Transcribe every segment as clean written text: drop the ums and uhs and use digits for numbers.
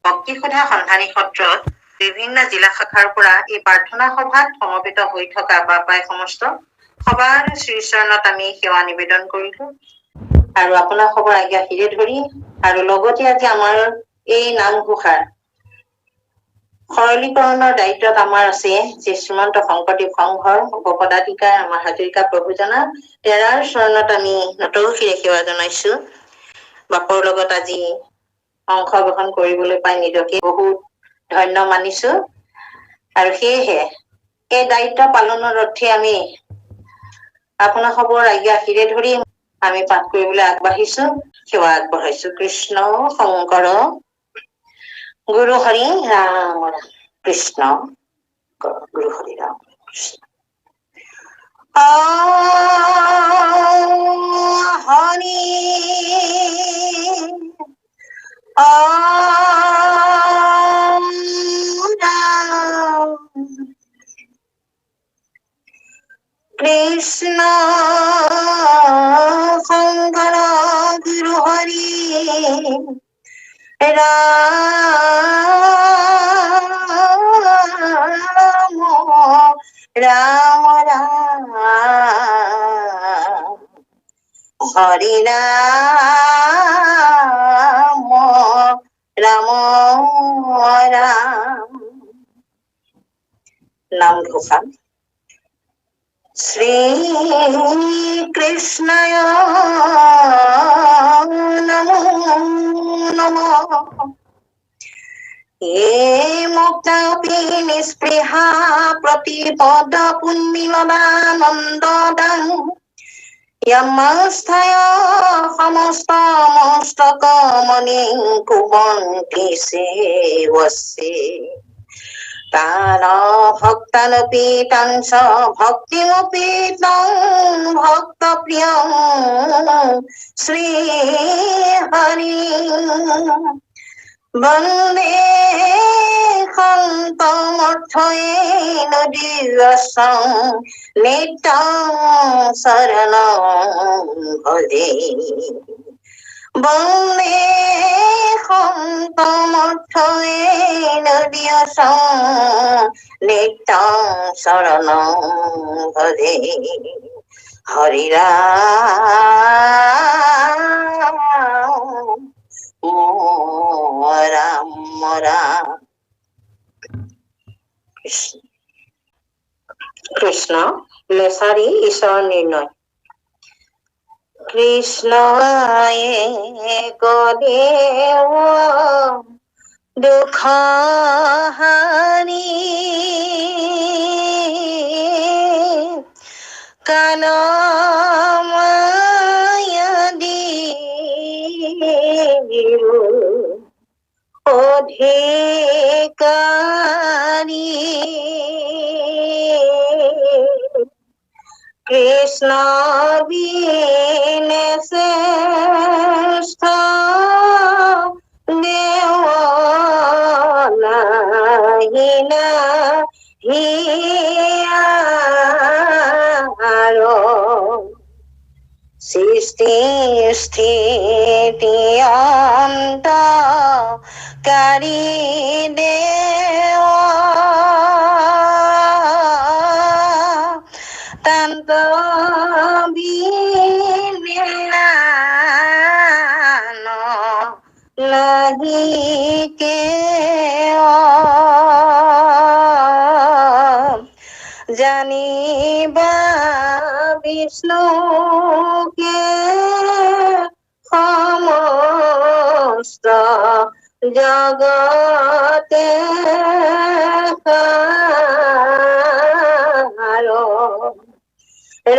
ভক্তি সধা সন্ধানী সত্ৰত বিভিন্ন জিলা শাখাৰ পৰা এই প্ৰাৰ্থনা সভাত সমবেত হৈ থকা প্ৰায় সমস্ত সবাৰ শ্ৰীচৰণত আমি সেৱা নিবেদন কৰিলো আৰু আপোনাৰ খবৰ আজ্ঞা হিৰে ধৰি আৰু লগতে আজি আমাৰ এই নামঘোষাৰ সৰলীকৰণৰ দায়িত্বত আমাৰ আছে যে শ্ৰীমন্ত শংকৰদেৱ সংঘৰ উপপদাধিকাৰ আমাৰ হাজৰিকা প্ৰভুজনা তেৰাৰ চৰণত আমি নতশিৰে সেৱা জনাইছো। বাপৰ লগত আজি অংশগ্ৰহণ কৰিবলৈ পাই নিজকে বহুত ধন্য মানিছো আৰু সেয়েহে এই দায়িত্ব পালনৰ অৰ্থে আমি আপোনাৰ খবৰ আজ্ঞা হিৰে ধৰি আমি পাঠ কৰিবলৈ আগবাঢ়িছো, সেৱা আগবঢ়াইছো। কৃষ্ণ শংকৰ গুৰু হৰি ৰাম ৰাম। কৃষ্ণ গুৰু হৰি ৰাম কৃষ্ণ। হৰি ৰাম কৃষ্ণ শংকৰ গুৰু হৰি ৰাম ৰাম ৰাম হৰি ৰাম ৰাম ৰাম। নাম ঘোষা শ্ৰী কৃষ্ণয় নমো নমঃ। য়ে মুক্তাপি নিস্পৃহা প্ৰতিপদ পুণ্যবানন্দদাং यमस्थय समस्त मस्तक मणि कुवन्ति सेवसे तान भक्तानपि तांस भक्तिमपि तं भक्तप्रियं श्री हरि वन्दे खन्तमर्थयेन दिव्यसं नित्यं शरणं भजे। वन्दे खन्तमर्थयेन दिव्यसं नित्यं शरणं भजे। हरि राम রাম রাম। কৃষ্ণ লেচাৰী ঈশ্বৰ নিৰ্ণয়। কৃষ্ণয়ে কদেৱ দুখ হাৰি কান অধিকাৰী কৃষ্ণ বিনে শ্ৰেষ্ঠ দেৱ নাহি আৰু সৃষ্টি স্থিতি অন্ত কাৰী দেৱ তান্ত বিলীন নাহি কেৱ জানিবা বিষ্ণুকে সমস্ত জগতে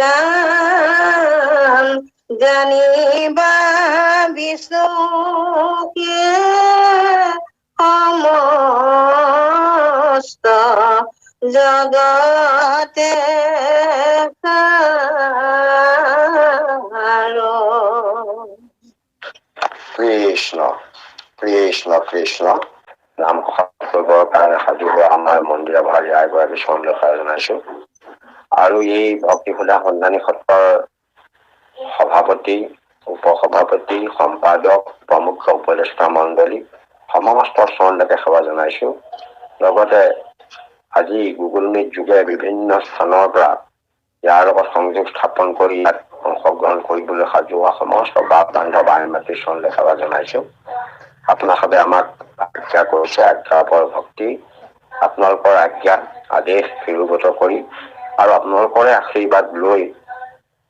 ৰাম জানিবা বিষ্ণুকে সমস্ত জগতে কৃষ্ণ কৃষ্ণ কৃষ্ণ নাম কৰিবৰ কাৰণে সাজু হোৱা আমাৰ মন্দিৰৰ ভাৰী আইগৰাকী চন্দ্ৰ জনাইছো আৰু এই ভক্তি সুধা সন্ধানী সত্ৰৰ সভাপতি উপসভাপতি সম্পাদক প্ৰমুখ উপদেষ্টা মণ্ডলী সমস্ত শ্ৰৱণলৈকে সেৱা জনাইছো। লগতে আজি গুগল মিট যোগে বিভিন্ন স্থানৰ পৰা ইয়াৰ লগত সংযোগ স্থাপন কৰি ইয়াত অংশগ্ৰহণ কৰিবলৈ সাজু হোৱা সমস্ত বান্ধৱ আইন মাতৃ শ্ৰৱণলৈ সেৱা জনাইছো। আপোনালোকে আমাক আজ্ঞা কৰিছে, আজ্ঞাৰ ওপৰত ভক্তি, আপোনালোকৰ আজ্ঞা আদেশ শিৰোগত কৰি আৰু আপোনালোকৰে আশীৰ্বাদ লৈ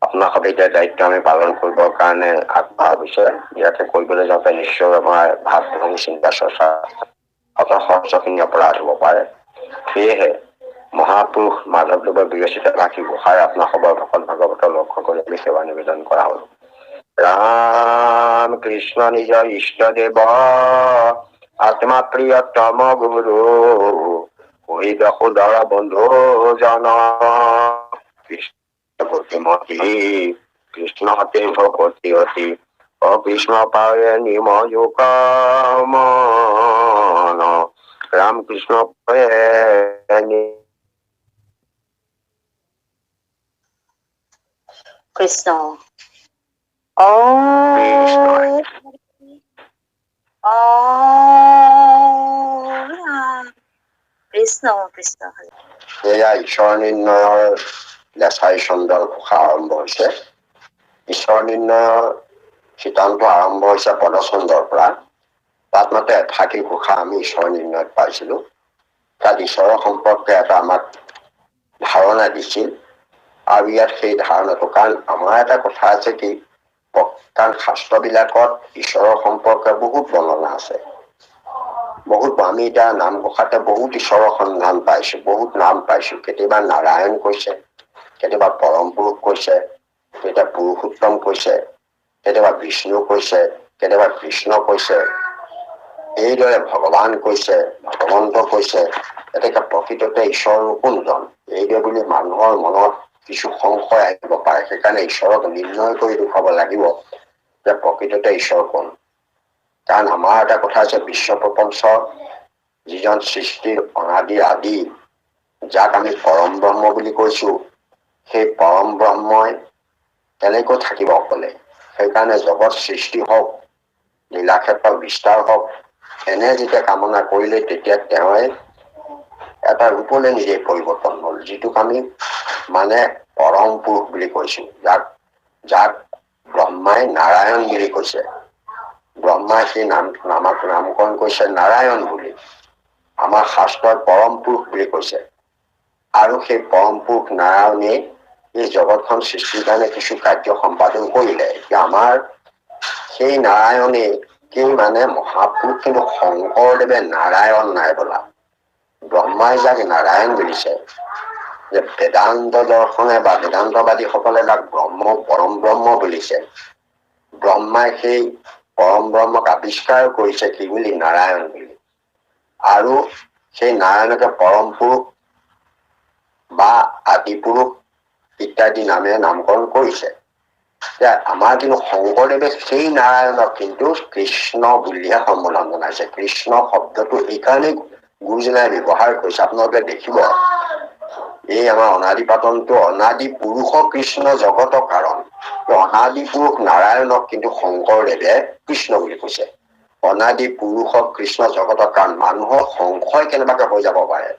আপোনালোকে এতিয়া দায়িত্ব আমি পালন কৰিবৰ কাৰণে আগবঢ়া হৈছে। ইয়াতে কৰিবলৈ যাওঁতে নিশ্চয় আমাৰ ভাৱ ভংগী চিন্তা চৰ্চা সহস্ৰখিনি অপৰাধ হ'ব পাৰে। সেয়েহে মহাপুৰুষ মাধৱদেৱৰ বিৰচিত ভাষী গোসাঁই আপোনাসৱৰ ভকত ভাগৱতৰ লক্ষ্য কৰি আমি সেৱা নিবেদন কৰা হ'ল। ৰাম কৃষ্ণ নিজ ইষ্টদেৱ আত্মা প্ৰিয়তম গুৰু সুদৰ বন্ধু জন কৃষ্ণমতী কৃষ্ণ হতে ভকতি অতি কৃষ্ণ পাৱে নিম যোগ ৰাম কৃষ্ণ কৃষ্ণ কৃষ্ণ কৃষ্ণ। এয়া ঈশ্বৰ নিৰ্ণয়ৰ লেছাই চন্দৰ ঘোষা আৰম্ভ হৈছে। ঈশ্বৰ নিৰ্ণয়ৰ সিদ্ধান্ত আৰম্ভ হৈছে পদচন্দৰ পৰা। তাত মতে এফাকি ঘোষা আমি ঈশ্বৰ নিৰ্ণয়ত পাইছিলো। তাত ঈশ্বৰৰ সম্পৰ্কে এটা আমাক ধাৰণা দিছিল আৰু ইয়াত সেই ধাৰণাটো, কাৰণ আমাৰ এটা কথা আছে কি, কাৰণ শাস্ত্ৰবিলাকত ঈশ্বৰৰ সম্পৰ্কে বহুত বৰ্ণনা আছে। আমি এতিয়া নামঘোষাতে বহুত ঈশ্বৰৰ সন্ধান পাইছো, বহুত নাম পাইছো। কেতিয়াবা নাৰায়ণ কৈছে, কেতিয়াবা পৰম পুৰুষ কৈছে, কেতিয়াবা পুৰুষোত্তম কৈছে, কেতিয়াবা বিষ্ণু কৈছে, কেতিয়াবা কৃষ্ণ কৈছে, এইদৰে ভগৱান কৈছে, ভগৱন্ত কৈছে। এতিয়া প্ৰকৃততে ঈশ্বৰ কোনজন, এইদৰে বুলি মানুহৰ মনত কিছু সংশয় আহিব পাৰে। সেইকাৰণে ঈশ্বৰক নিৰ্ণয় কৰি দেখুৱাব লাগিব যে প্ৰকৃততে ঈশ্বৰ কোন। কাৰণ আমাৰ এটা কথা আছে, বিশ্ব প্ৰপঞ্চ যিজন সৃষ্টিৰ অনাদি আদি, যাক আমি পৰম ব্ৰহ্ম বুলি কৈছো, সেই পৰম ব্ৰহ্মই কেনেকৈ থাকিব অকলে। সেইকাৰণে জগত সৃষ্টি হওক, লীলাক্ষেত্ৰ বিস্তাৰ হওক, এনে যেতিয়া কামনা কৰিলে তেতিয়া তেওঁ এটা ৰূপলৈ নিজে পৰিৱৰ্তন হল, যিটোক আমি মানে পৰম পুৰুষ বুলি কৈছো। যাক ব্ৰহ্মাই নাৰায়ণ বুলি কৈছে। ব্ৰহ্মাই সেই নামকৰণ কৈছে নাৰায়ণ বুলি। আমাৰ শাস্ত্ৰত পৰম পুৰুষ বুলি কৈছে। আৰু সেই পৰম পুৰুষ নাৰায়ণে এই জগতখন সৃষ্টিৰ কাৰণে কিছু কাৰ্য সম্পাদন কৰিলে। এতিয়া আমাৰ সেই নাৰায়ণে কি মানে মহাপুৰুষ, কিন্তু শংকৰদেৱে নাৰায়ণ নাই বোলা। ব্ৰহ্মাই যাক নাৰায়ণ বুলিছে, যে বেদান্ত দৰ্শনে বা বেদান্তবাদী সকলে যাক পৰম ব্ৰহ্ম বুলিছে, ব্ৰহ্মাই সেই পৰম ব্ৰহ্মক আৱিষ্কাৰ কৰিছে কি বুলি, নাৰায়ণ বুলি। আৰু সেই নাৰায়ণকে পৰম পুৰুষ বা আদি পুৰুষ ইত্যাদি নামেৰে নামকৰণ কৰিছে। আমাৰ কিন্তু শংকৰদেৱে সেই নাৰায়ণক কিন্তু কৃষ্ণ বুলিহে সম্বোধন জনাইছে। কৃষ্ণ শব্দটো এইকাৰণেই গুৰুজনাই ব্যৱহাৰ কৰিছে। আপোনালোকে দেখিব, এই আমাৰ অনাদি পাতনটো অনাদি পুৰুষ কৃষ্ণ জগত কাৰণ, অনাদি পুৰুষ নাৰায়ণক কিন্তু শংকৰদেৱে কৃষ্ণ বুলি কৈছে। অনাদি পুৰুষক কৃষ্ণ জগতৰ কাৰণ। মানুহৰ সংশয় কেনেবাকে হৈ যাব পাৰে,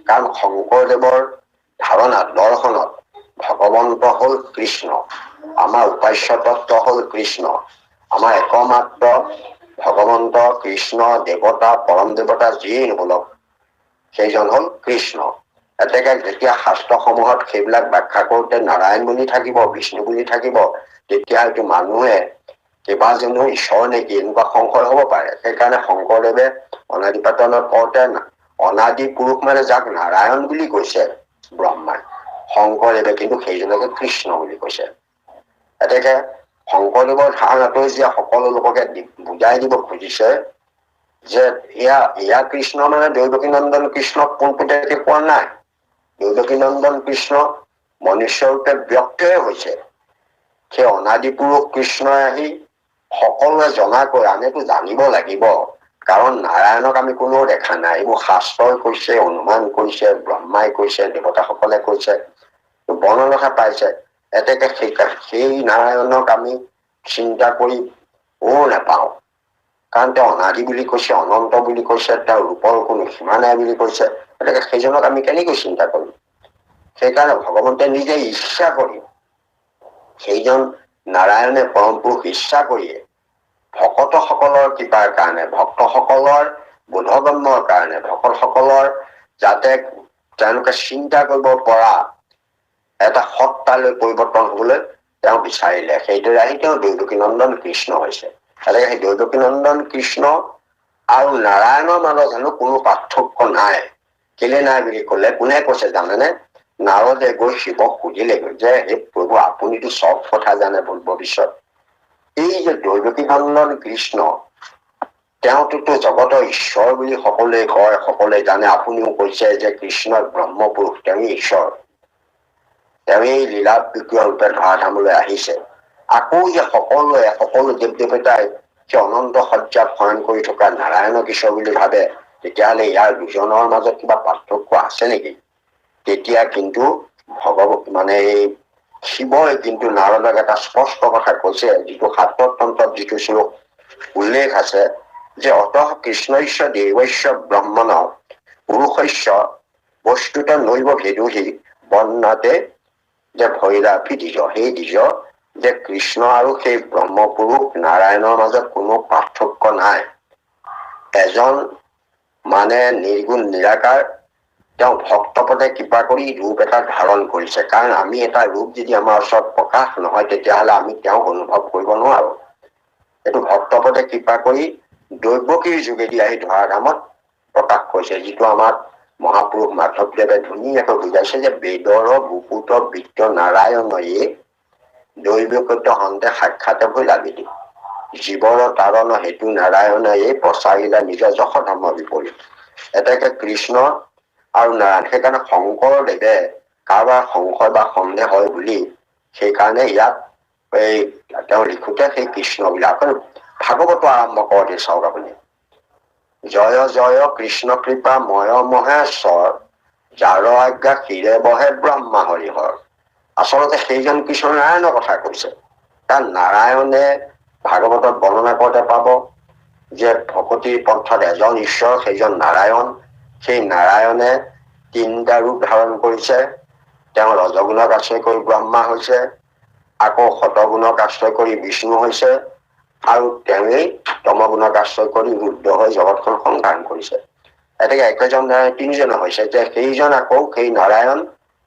কাৰণ শংকৰদেৱৰ ধাৰণাত, দৰ্শনত ভগৱন্ত হল কৃষ্ণ, আমাৰ উপাস্য তত্ত্ব হল কৃষ্ণ, আমাৰ একমাত্ৰ ভগৱন্ত কৃষ্ণ দেৱতা, পৰম দেৱতা যিয়েই নবলক সেইজন হল কৃষ্ণ। এতেকে যেতিয়া শাস্ত্ৰসমূহত সেইবিলাক ব্যাখ্যা কৰোতে নাৰায়ণ বুলি থাকিব, বিষ্ণু বুলি থাকিব, তেতিয়া হয়তো মানুহে কেইবাজনো ঈশ্বৰ নেকি এনেকুৱা সংশয় হব পাৰে। সেইকাৰণে শংকৰদেৱে অনাদি পাতনত কওঁতে অনাদি পুৰুষ মানে যাক নাৰায়ণ বুলি কৈছে ব্ৰহ্মাই, শংকৰদেৱে কিন্তু সেইজনকে কৃষ্ণ বুলি কৈছে। এতেকে শংকৰদেৱৰ ধাৰণাটো যে সকলো লোককে বুজাই দিব খুজিছে যে এয়া কৃষ্ণ মানে দৈৱকী নন্দন কৃষ্ণক পোনপটীয়াকে কোৱা নাই। দৈৱকী নন্দন কৃষ্ণ মনুষ্যৰূপে ব্যক্তই হৈছে। সেই অনাদি পুৰুষ কৃষ্ণই আহি সকলোৱে জনাকৈ আমিতো জানিব লাগিব, কাৰণ নাৰায়ণক আমি কোনেও দেখা নাই। এইবোৰ শাস্ত্ৰই কৈছে, অনুমান কৰিছে, ব্ৰহ্মাই কৈছে, দেৱতাসকলে কৈছে, বৰ্ণনা পাইছে। এতেকে সেই নাৰায়ণক আমি চিন্তা কৰি নাপাওঁ। কাৰণ তেওঁ অনাদি বুলি কৈছে, অনন্ত বুলি কৈছে, তেওঁৰ ৰূপৰ কোনো সীমা নাই বুলি কৈছে। গতিকে সেইজনক আমি কেনেকৈ চিন্তা কৰিম? সেইকাৰণে ভগৱন্তে নিজে ইচ্ছা কৰি, সেইজন নাৰায়ণে পৰম পুৰুষ ইচ্ছা কৰিয়ে ভকতসকলৰ কৃপাৰ কাৰণে, ভক্তসকলৰ বোধগম্যৰ কাৰণে, ভকতসকলৰ যাতে তেওঁলোকে চিন্তা কৰিব পৰা এটা সত্তালৈ পৰিৱৰ্তন হবলৈ তেওঁ বিচাৰিলে। সেইদৰে আহি তেওঁ দৈৱকী নন্দন কৃষ্ণ হৈছে। গতিকে সেই দৈৱকী নন্দন কৃষ্ণ আৰু নাৰায়ণৰ মাজত জানো কোনো পাৰ্থক্য নাই? কেলে নাই বুলি কলে, কোনে কৈছে জানেনে? নাৰদে গৈ শিৱক সুধিলেগৈ যে হে প্ৰভু, আপুনিতো চব কথা জানে ভৱিষ্যত। এই যে দৈৱকী নন্দন কৃষ্ণ, তেওঁতোতো জগতৰ ঈশ্বৰ বুলি সকলোৱে কয়, সকলোৱে জানে। আপুনিও কৈছে যে কৃষ্ণ ব্ৰহ্মপুৰুষ, তেওঁ ঈশ্বৰ, তেওঁ এই লীলা বিক্ৰিয় ৰূপে ধৰাধামলৈ আহিছে। আকৌ যে সকলো দেৱ দেৱতাই সেই অনন্ত সজ্জাত শয়ন কৰি থকা নাৰায়ণক ঈশ্বৰ বুলি ভাবে, তেতিয়াহলে ইয়াৰ দুজনৰ মাজত কিবা পাৰ্থক্য আছে নেকি? তেতিয়া কিন্তু এই শিৱই কিন্তু নাৰদক এটা স্পষ্ট কথা কৈছে, যিটো শাস্ত্ৰতন্ত্ৰত যিটো শ্লোক উল্লেখ আছে যে অতঃ কৃষ্ণস্য দেৱস্য ব্ৰহ্মণ পুৰুষস্য বস্তুত নৈব ভেদুহি বৰ্ণাতে যে ভৈৰাভি দ্বিজ, সেই দ্বিজ যে কৃষ্ণ আৰু সেই ব্ৰহ্মপুৰুষ নাৰায়ণৰ মাজত কোনো পাৰ্থক্য নাই। এজন নিৰ্গুণ নিৰাকাৰ, তেওঁ ভক্তপদে কৃপা কৰি ৰূপ এটা ধাৰণ কৰিছে। কাৰণ আমি এটা ৰূপ যদি আমাৰ ওচৰত প্ৰকাশ নহয়, তেতিয়াহলে আমি তেওঁক অনুভৱ কৰিব নোৱাৰো। এইটো ভক্তপদে কৃপা কৰি দৈৱকীৰ যোগেদি আহি ধৰাধামত প্ৰকাশ কৰিছে, যিটো আমাক মহাপুৰুষ মাধৱদেৱে ধুনীয়াকৈ বুজাইছে যে বেদৰ বুকুত বিত্ত নাৰায়ণয়ে দৈৱকত্য হন্তে সাক্ষাতে হৈ লাগি জীৱৰ তাৰণ হেতু নাৰায়ণয়ে প্ৰচাৰিলা নিজ যশধাম বিপৰীত। এতেকে কৃষ্ণ আৰু নাৰায়ণ। সেইকাৰণে শংকৰদেৱে কাৰোবাৰ সংশয় বা সন্দেহ হয় বুলি সেইকাৰণে ইয়াত তেওঁ লিখোতে সেই কৃষ্ণ বুলি। আকৌ ভাগৱত আৰম্ভ কৰোতে চাওক আপুনি, জয় জয় কৃষ্ণ কৃপা ময় মহেশ্বৰ, যাৰ আজ্ঞা ক্ষীৰে বহে ব্ৰহ্মা হৰিহৰ। আচলতে সেইজন কৃষ্ণ নাৰায়ণৰ কথা কৈছে। কাৰণ নাৰায়ণে ভাগৱতত বৰ্ণনা কৰোতে পাব যে ভকতিৰ পন্থত এজন ঈশ্বৰ, সেইজন নাৰায়ণ। সেই নাৰায়ণে তিনিটা ৰূপ ধাৰণ কৰিছে। তেওঁ ৰজগুণক আশ্ৰয় কৰি ব্ৰহ্মা হৈছে, আকৌ শতগুণক আশ্ৰয় কৰি বিষ্ণু হৈছে, আৰু তেওঁৱেই তমগুণক আশ্ৰয় কৰি ৰুদ্ৰ হৈ জগতখন সংধান কৰিছে। এতেকে একেজন নাৰায়ণ তিনিজনে হৈছে, যে সেইজন আকৌ সেই নাৰায়ণ।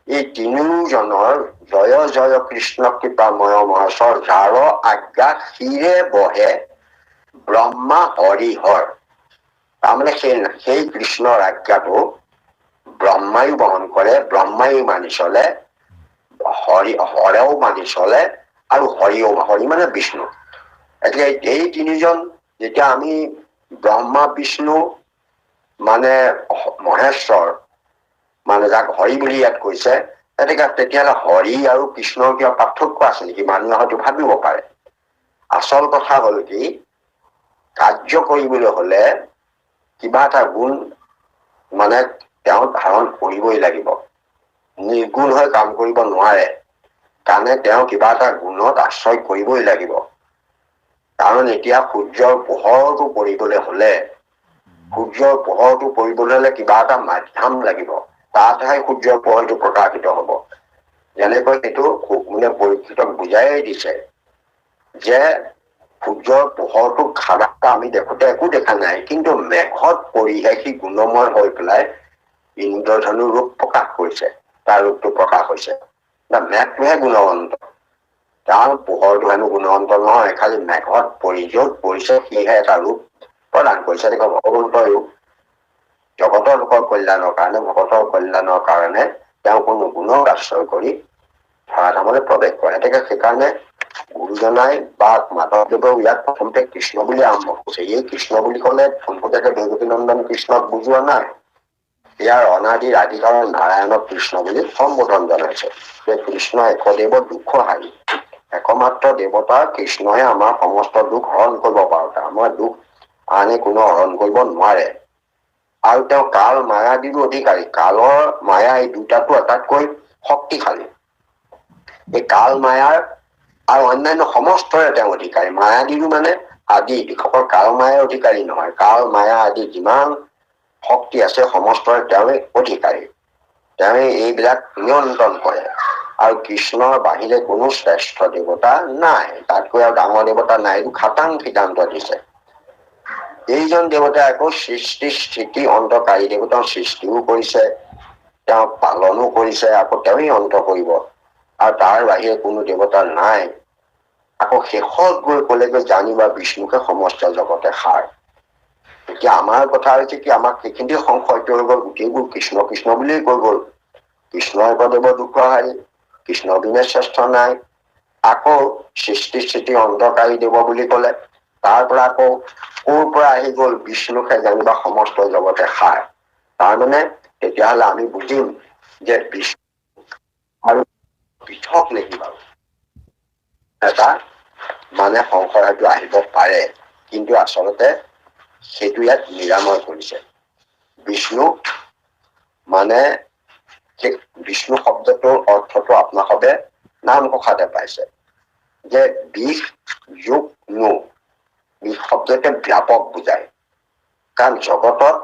এই তিনিওজনৰ জয় জয় কৃষ্ণ কৃপা ময় মহেশ্বৰ, যাৰ আজ্ঞা ক্ষীৰে বহে ব্ৰহ্মা হৰিহৰ। তাৰমানে সেই কৃষ্ণৰ আজ্ঞাটো ব্ৰহ্মায়ো বহন কৰে, ব্ৰহ্মায়ো মানি চলে, হৰেও মানি চলে, আৰু হৰি মানে বিষ্ণু। এতিয়া এই তিনিজন যেতিয়া আমি ব্ৰহ্মা বিষ্ণু মহেশ্বৰ যাক হৰি বুলি ইয়াত কৈছে, তেতিয়াহলে হৰি আৰু কৃষ্ণৰ কিবা পাৰ্থক্য আছে নেকি? মানুহে হয়তো ভাবিব পাৰে। আচল কথা হল কি, কাৰ্য কৰিবলৈ হলে কিবা এটা গুণ তেওঁ ধাৰণ কৰিবই লাগিব। নিৰ্গুণ হৈ কাম কৰিব নোৱাৰে, কাৰণে তেওঁ কিবা এটা গুণত আশ্ৰয় কৰিবই লাগিব। কাৰণ এতিয়া সূৰ্যৰ পোহৰটো পৰিবলৈ হলে কিবা এটা মাধ্যম লাগিব, তাতহে সূৰ্যৰ পোহৰটো প্ৰকাশিত হব। যেনেকৈ সেইটো পৰীক্ষিতক বুজাই দিছে যে সূৰ্যৰ পোহৰটো খানা আমি দেখোতে একো দেখা নাই, কিন্তু মেঘত পৰিহে সি গুণময় হৈ পেলাই ইন্দ্ৰধনু ৰূপ প্ৰকাশ কৰিছে, তাৰ ৰূপটো প্ৰকাশ হৈছে। মেঘটোহে গুণৱন্ত, তাৰ পোহৰটো হেনো গুণৱন্ত নহয়। খালি মেঘত যত পৰিছে সিহে এটা ৰূপ প্ৰদান কৰিছে। ভগৱন্তৰ ৰূপ জগতৰ লোকৰ কল্যাণৰ কাৰণে তেওঁ কোনো গুণক আশ্ৰয় কৰি ধৰাধামলৈ প্ৰৱেশ কৰে। সেইকাৰণে গুৰুজনাই বা মাধৱদেৱেও ইয়াত প্ৰথমতে কৃষ্ণ বুলি আৰম্ভ কৰিছে। এই কৃষ্ণ বুলি কলে পোনপটীয়াকে দৈৱকী নন্দন কৃষ্ণক বুজোৱা নাই, ইয়াৰ অনাদি আদিকালৰ নাৰায়ণক কৃষ্ণ বুলি সম্বোধন জনাইছে। যে কৃষ্ণ একদেৱ দুখহাৰী, একমাত্ৰ দেৱতা কৃষ্ণহে আমাৰ সমস্ত দুখ হৰণ কৰিব পাৰোতা। আমাৰ দুখ আনে কোনো হৰণ কৰিব নোৱাৰে। আৰু তেওঁ কাল মায়াদিৰো অধিকাৰী। কালৰ মায়া এই দুটাটো আটাইতকৈ শক্তিশালী। এই কাল মায়াৰ আৰু অন্যান্য সমস্তৰে তেওঁ অধিকাৰী। মায়াদিৰো আদি অকল কাল মায়াৰ অধিকাৰী নহয়, কাল মায়া আদি যিমান শক্তি আছে সমষ্টৰ তেওঁৱে অধিকাৰী, তেওঁৱে এইবিলাক নিয়ন্ত্ৰণ কৰে। আৰু কৃষ্ণৰ বাহিৰে কোনো শ্ৰেষ্ঠ দেৱতা নাই, তাতকৈ আৰু ডাঙৰ দেৱতা নাই, এইটো খাটাং সিদ্ধান্ত দিছে। এইজন দেৱতাই আকৌ সৃষ্টি স্থিতি অন্তকাৰী দেৱতাৰ সৃষ্টিও কৰিছে, তেওঁ পালনো কৰিছে, আকৌ তেওঁৱেই অন্ত কৰিব, আৰু তাৰ বাহিৰে কোনো দেৱতা নাই। আকৌ শেষত গৈ কলেগৈ জানিবা বিষ্ণুকে সমস্ত জগতে সাৰ। এতিয়া আমাৰ কথা হৈছে কি, আমাক সেইখিনি সংশয় হৈ গল, গোটেইবোৰ কৃষ্ণ কৃষ্ণ বুলিয়ে কৈ গল। কৃষ্ণ একদেৱ দুঃখহাৰী, কৃষ্ণ বিনে শ্ৰেষ্ঠ নাই। আকৌ সৃষ্টি স্থিতি অন্তকাৰী দেৱ বুলি কলে, তাৰ পৰা আকৌ ক'ৰ পৰা আহি গল বিষ্ণুকে জানিবা সমস্ত জগতে সাৰ। তাৰমানে তেতিয়াহলে আমি বুজিম যে বিষ্ণু আৰু পৃথক নেকি বাৰু, এটা মানে সংশয় হয়তো আহিব পাৰে, কিন্তু আচলতে সেইটো ইয়াত নিৰাময় কৰিছে। বিষ্ণু মানে বিষ্ণু শব্দটোৰ অৰ্থটো আপোনালোকে নামঘোষাতে পাইছে যে বিষ যোগ নো, বিষ শব্দতে ব্যাপক বুজায়। কাৰণ জগতত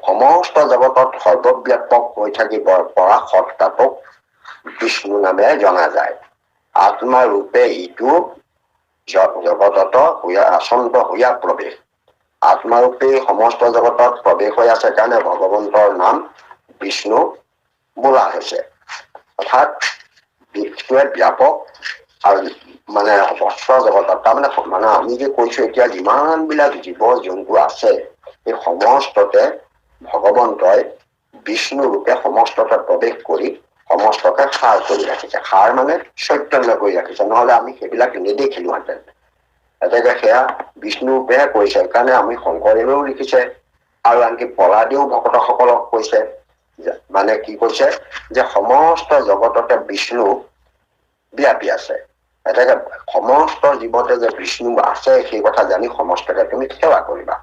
সমস্ত জগতত সৰ্বব্যাপক হৈ থাকিব পৰা সত্তাটোক বিষ্ণু নামে জনা যায়। আত্মা ৰূপে ইটো জগতত আচন্ত হৈয়া প্ৰৱেশ, আত্মাৰূপে সমস্ত জগতত প্ৰৱেশ হৈ আছে কাৰণে ভগৱন্তৰ নাম বিষ্ণু বোলা হৈছে। অৰ্থাৎ বিষ্ণুৱে ব্যাপক আৰু মানে সমস্ত জগতত, তাৰমানে আমি যে কৈছো এতিয়া যিমান বিলাক জীৱ জন্তু আছে এই সমস্ততে ভগৱন্তই বিষ্ণু ৰূপে সমস্ততে প্ৰৱেশ কৰি সমস্তকে সাৰ কৰি ৰাখিছে। সাৰ মানে চৈতন্য কৰি ৰাখিছে, নহলে আমি সেইবিলাক নেদেখিলোহেঁতেন। এতেকে সেয়া বিষ্ণু ৰূপেহে কৰিছে, সেইকাৰণে আমি শংকৰদেৱেও লিখিছে আৰু আনকি প্ৰহ্লাদেও ভকতসকলক কৈছে, মানে কি কৈছে যে সমস্ত জগততে বিষ্ণু ব্যাপী আছে। এতেকে সমস্ত জীৱতে যে বিষ্ণু আছে সেই কথা জানি সমস্তকে তুমি সেৱা কৰিবা।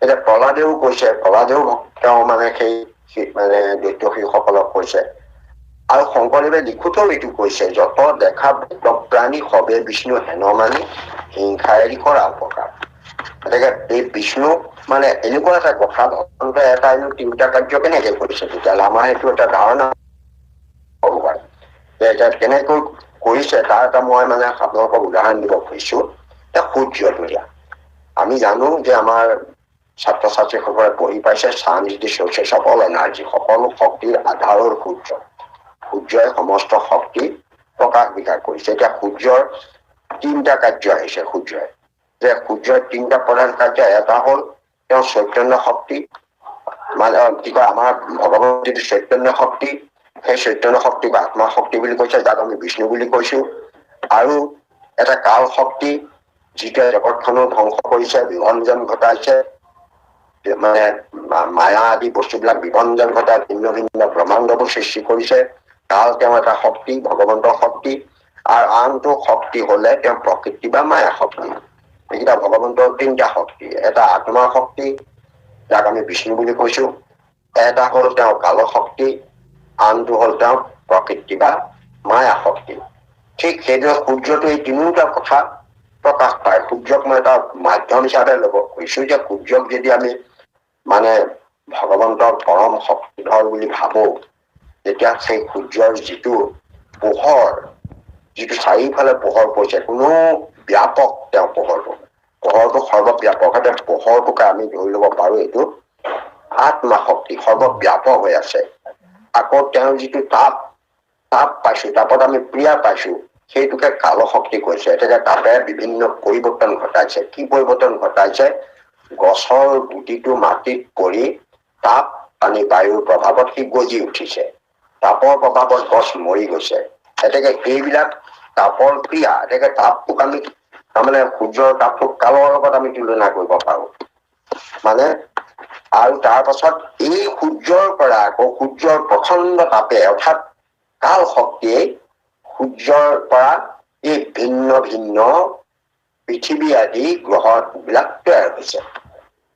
এতিয়া প্ৰহ্লাদেও কৈছে, প্ৰহ্লাদেও তেওঁ মানে সেই মানে দৈত্যশীসকলক কৈছে। আৰু শংকৰদেৱে লিখোতেও এইটো কৈছে, যত দেখা প্ৰাণী সবে বিষ্ণু হেন মানি হিংসাৰী কৰা উপকাৰ। গতিকে এই বিষ্ণু মানে এনেকুৱা এটা কথা, ভগৱন্তই এটা তিনিটা কাৰ্য কেনেকে কৰিছে, তেতিয়াহ'লে আমাৰ সেইটো এটা ধাৰণা হ'ব পাৰে যে এতিয়া কেনেকৈ কৰিছে তাৰ এটা মই মানে আপোনালোকক উদাহৰণ দিব খুজিছো। সূৰ্যটো আমি জানো যে আমাৰ ছাত্ৰ ছাত্ৰীসকলে পঢ়ি পাইছে, sun is the sources of all energy, সকলো শক্তিৰ আধাৰৰ সূৰ্য। সূৰ্যই সমস্ত শক্তি প্ৰকাশ বিকাশ কৰিছে। এতিয়া সূৰ্যৰ তিনিটা কাৰ্য আহিছে সূৰ্যই, যে সূৰ্যৰ তিনিটা প্ৰধান কাৰ্য, এটা হল তেওঁ চৈতন্য শক্তি, মানে কি কয় আমাৰ ভগৱানৰ যিটো চৈতন্য শক্তি, সেই চৈতন্য শক্তিক আত্মা শক্তি বুলি কৈছে, যাক আমি বিষ্ণু বুলি কৈছো। আৰু এটা কাল শক্তি, যিটোৱে জগতখনো ধ্বংস কৰিছে, বিভঞ্জন ঘটাইছে, মানে মায়া আদি বস্তুবিলাক বিভঞ্জন ঘটাই ভিন্ন ভিন্ন ব্ৰহ্মাণ্ডবোৰ সৃষ্টি কৰিছে। কাল তেওঁ এটা শক্তি, ভগৱন্তৰ শক্তি। আৰু আনটো শক্তি হলে তেওঁ প্ৰকৃতি বা মায়া শক্তি। এইকেইটা ভগৱন্তৰ তিনিটা শক্তি, এটা আত্মাৰ শক্তি যাক আমি বিষ্ণু বুলি কৈছো, এটা হল তেওঁ কাল শক্তি, আনটো হল তেওঁ প্ৰকৃতি বা মায়া শক্তি। ঠিক সেইদৰে সূৰ্যটো এই তিনিওটা কথা প্ৰকাশ পায়। সূৰ্যক মই এটা মাধ্যম হিচাপে লব কৈছো, যে সূৰ্যক যদি আমি মানে ভগৱন্তৰ পৰম শক্তিধৰ বুলি ভাবো, তেতিয়া সেই সূৰ্যৰ যিটো পোহৰ, যিটো চাৰিওফালে পোহৰ পৰিছে, কোনো ব্যাপক তেওঁ পোহৰটো সৰ্বব্যাপকতে পোহৰটোকে আমি ধৰি লব পাৰো এইটো আত্মা শক্তি, সৰ্বব্যাপক হৈ আছে। আকৌ তেওঁৰ যিটো তাপ পাইছো, তাপত আমি প্ৰিয়া পাইছো, সেইটোকে কাল শক্তি কৈছে। এতিয়া তাপে বিভিন্ন পৰিৱৰ্তন ঘটাইছে। কি পৰিৱৰ্তন ঘটাইছে? গছৰ গুটিটো মাটিত পৰি তাপ পানী বায়ুৰ প্ৰভাৱত সি গজি উঠিছে, তাপৰ প্ৰভাৱত গছ মৰি গৈছে। এতেকে এইবিলাক তাপৰ ক্ৰিয়া, এতেকে তাপটোক আমি তাৰমানে সূৰ্যৰ তাপটোক কালৰ লগত আমি তুলনা কৰিব পাৰো। মানে আৰু তাৰ পাছত এই সূৰ্যৰ পৰা আকৌ সূৰ্যৰ প্ৰচণ্ড তাপে, অৰ্থাৎ কাল শক্তিয়ে সূৰ্যৰ পৰা এই ভিন্ন ভিন্ন পৃথিৱী আদি গ্ৰহ বিলাক তৈয়াৰ হৈছে।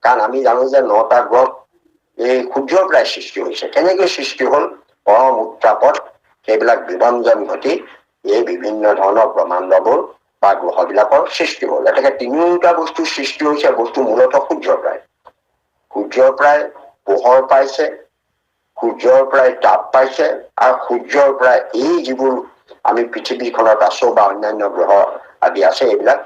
কাৰণ আমি জানো যে 9টা গ্ৰহ এই সূৰ্যৰ পৰাই সৃষ্টি হৈছে। কেনেকৈ সৃষ্টি হল? পৰম উত্তাপত সেইবিলাক বিভঞ্জন ঘটি এই বিভিন্ন ধৰণৰ ব্ৰহ্মাণ্ডবোৰ বা গ্ৰহবিলাকৰ সৃষ্টি হ'ল। এতেকে তিনিওটা বস্তুৰ সৃষ্টি হৈছে বস্তু মূলতঃ সূৰ্যৰ পৰাই। সূৰ্যৰ পৰাই পোহৰ পাইছে, সূৰ্যৰ পৰাই তাপ পাইছে, আৰু সূৰ্যৰ পৰাই এই যিবোৰ আমি পৃথিৱীখনত আছো বা অন্যান্য গ্ৰহ আদি আছে, এইবিলাক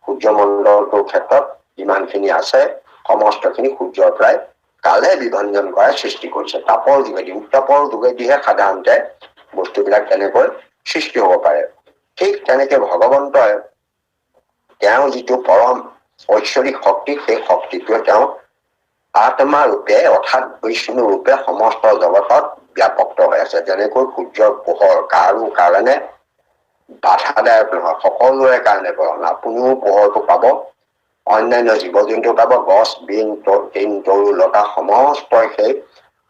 সূৰ্যমণ্ডলটোৰ ক্ষেত্ৰত যিমানখিনি আছে সমস্তখিনি সূৰ্যৰ পৰাই কালে বিভঞ্জন কৰাই সৃষ্টি কৰিছে। তাপৰ যোগেদি, উত্তাপৰ যোগেদিহে সাধাৰণতে বস্তুবিলাক তেনেকৈ সৃষ্টি হ'ব পাৰে। ঠিক তেনেকে ভগৱন্তই তেওঁ যিটো পৰম ঐশ্বৰিক শক্তি, সেই শক্তিটোৱে তেওঁ আত্মা ৰূপে অৰ্থাৎ বিষ্ণু ৰূপে সমস্ত জগতত ব্যাপক্ত হৈ আছে। যেনেকৈ সূৰ্যৰ পোহৰ কাৰো কাৰণে বাধাদায়ক নহয়, সকলোৰে কাৰণে বৰং। আপুনিও পোহৰটো পাব, অন্যান্য জীৱ জন্তু পাব, গছ বিন তৰু লতা সমস্তই সেই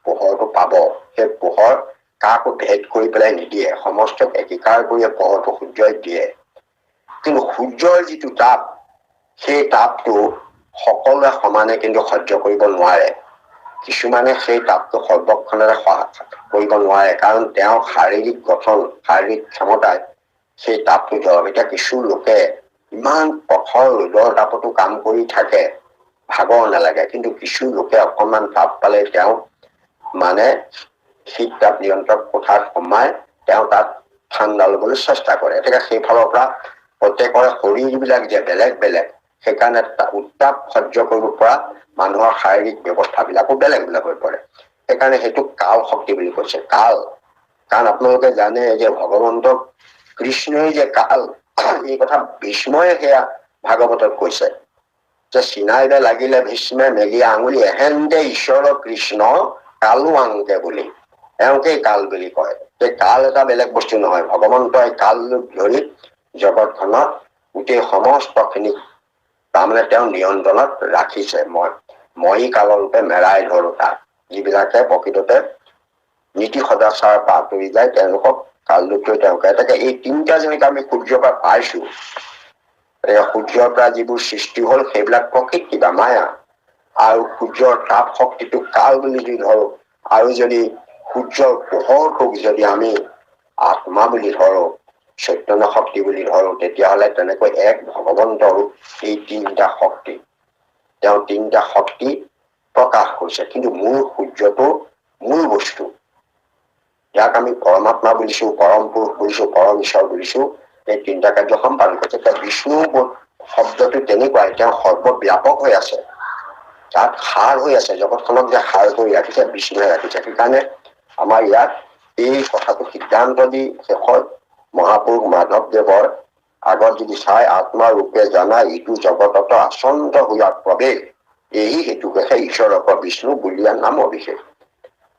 পোহৰটো পাব। সেই পোহৰ কাকো ভেদ কৰি পেলাই নিদিয়ে, সমস্তক একিকাৰ কৰি পোহৰটো সূৰ্যই দিয়ে। কিন্তু সূৰ্যৰ যিটো তাপ, সেই তাপটো সকলোৱে সমানে কিন্তু সহ্য কৰিব নোৱাৰে। কিছুমানে সেই তাপটো সৰ্বক্ষণেৰে কৰিব নোৱাৰে, কাৰণ তেওঁৰ শাৰীৰিক গঠন, শাৰীৰিক ক্ষমতাই সেই তাপটো ধৰক। এতিয়া কিছু লোকে ইমান কঠোৰ ৰ'দৰ তাপতো কাম কৰি থাকে, ভাগৰ নালাগে। কিন্তু কিছু লোকে অকণমান তাপ পালে তেওঁ মানে শীত তাপ নিয়ন্ত্ৰক কোঠাত সোমাই তেওঁ তাত ঠাণ্ডা ল'বলৈ চেষ্টা কৰে। এতিয়া সেইফালৰ পৰা প্ৰত্যেকৰে শৰীৰবিলাক যে বেলেগ বেলেগ, সেইকাৰণে উত্তাপ সহ্য কৰিব পৰা মানুহৰ শাৰীৰিক ব্যৱস্থাবিলাকো বেলেগ বেলেগ হৈ পৰে। সেইকাৰণে সেইটোক কাল শক্তি বুলি কৈছে। কাল, কাৰণ আপোনালোকে জানে যে ভগৱন্তক কৃষ্ণই যে কাল, এই কথা ভীষ্মই সেয়া ভাগৱতত কৈছে যে চিনাইবে লাগিলে ভীষ্মে মেলি আঙুলি এহেন্তে ঈশ্বৰ কৃষ্ণ কালো আংকে বুলি, এওঁকেই কাল বুলি কয়। যে কাল এটা বেলেগ বস্তু নহয়, ভগৱন্তই কাল ৰূপ ধৰি জগতখনত গোটেই সমস্তখিনিক তাৰমানে তেওঁ নিয়ন্ত্ৰণত ৰাখিছে। মই কালৰ ৰূপে মেৰাই ধৰো তাক। যিবিলাকে প্ৰকৃততে নীতি সদাচাৰৰ পৰা আঁতৰি যায় তেওঁলোকক কালৰূপে তেওঁলোকে। তাকে এই তিনিটা যেনেকে আমি সূৰ্যৰ পৰা পাইছো, সূৰ্যৰ পৰা যিবোৰ সৃষ্টি হ'ল সেইবিলাক প্ৰকৃতি বা মায়া, আৰু সূৰ্যৰ তাপ শক্তিটোক কাল বুলি যদি ধৰো, আৰু যদি সূৰ্যৰ পোহৰটোক যদি আমি আত্মা বুলি ধৰো, চৈতন্য শক্তি বুলি ধৰো, তেতিয়াহ'লে তেনেকৈ এক ভগৱন্তৰো এই তিনিটা শক্তি, তেওঁ তিনিটা শক্তি প্ৰকাশ কৰিছে। কিন্তু মূল সূৰ্যটো মূল বস্তু, ইয়াক আমি পৰমাত্মা বুলিছো, পৰম পুৰুষ বুলিছো, পৰম ঈশ্বৰ বুলিছো। এই তিনিটা কাৰ্য সম্পাদন কৰিছে। এতিয়া বিষ্ণু শব্দটো তেনেকুৱাই, তেওঁ সৰ্বব্যাপক হৈ আছে, তাত সাৰ হৈ আছে। জগতখনক যে সাৰ কৰি ৰাখিছে বিষ্ণুৱে ৰাখিছে। সেইকাৰণে আমাৰ ইয়াত এই কথাটো সিদ্ধান্ত দি শেষত মহাপুৰুষ মাধৱদেৱৰ আগত যদি চাই, আত্মা ৰূপে জানা ইটো জগতত আচন্ত হোৱাৰ প্ৰৱেশ, এই হেতুকে ঈশ্বৰক বিষ্ণু বুলিয়াৰ নাম অভিষেক।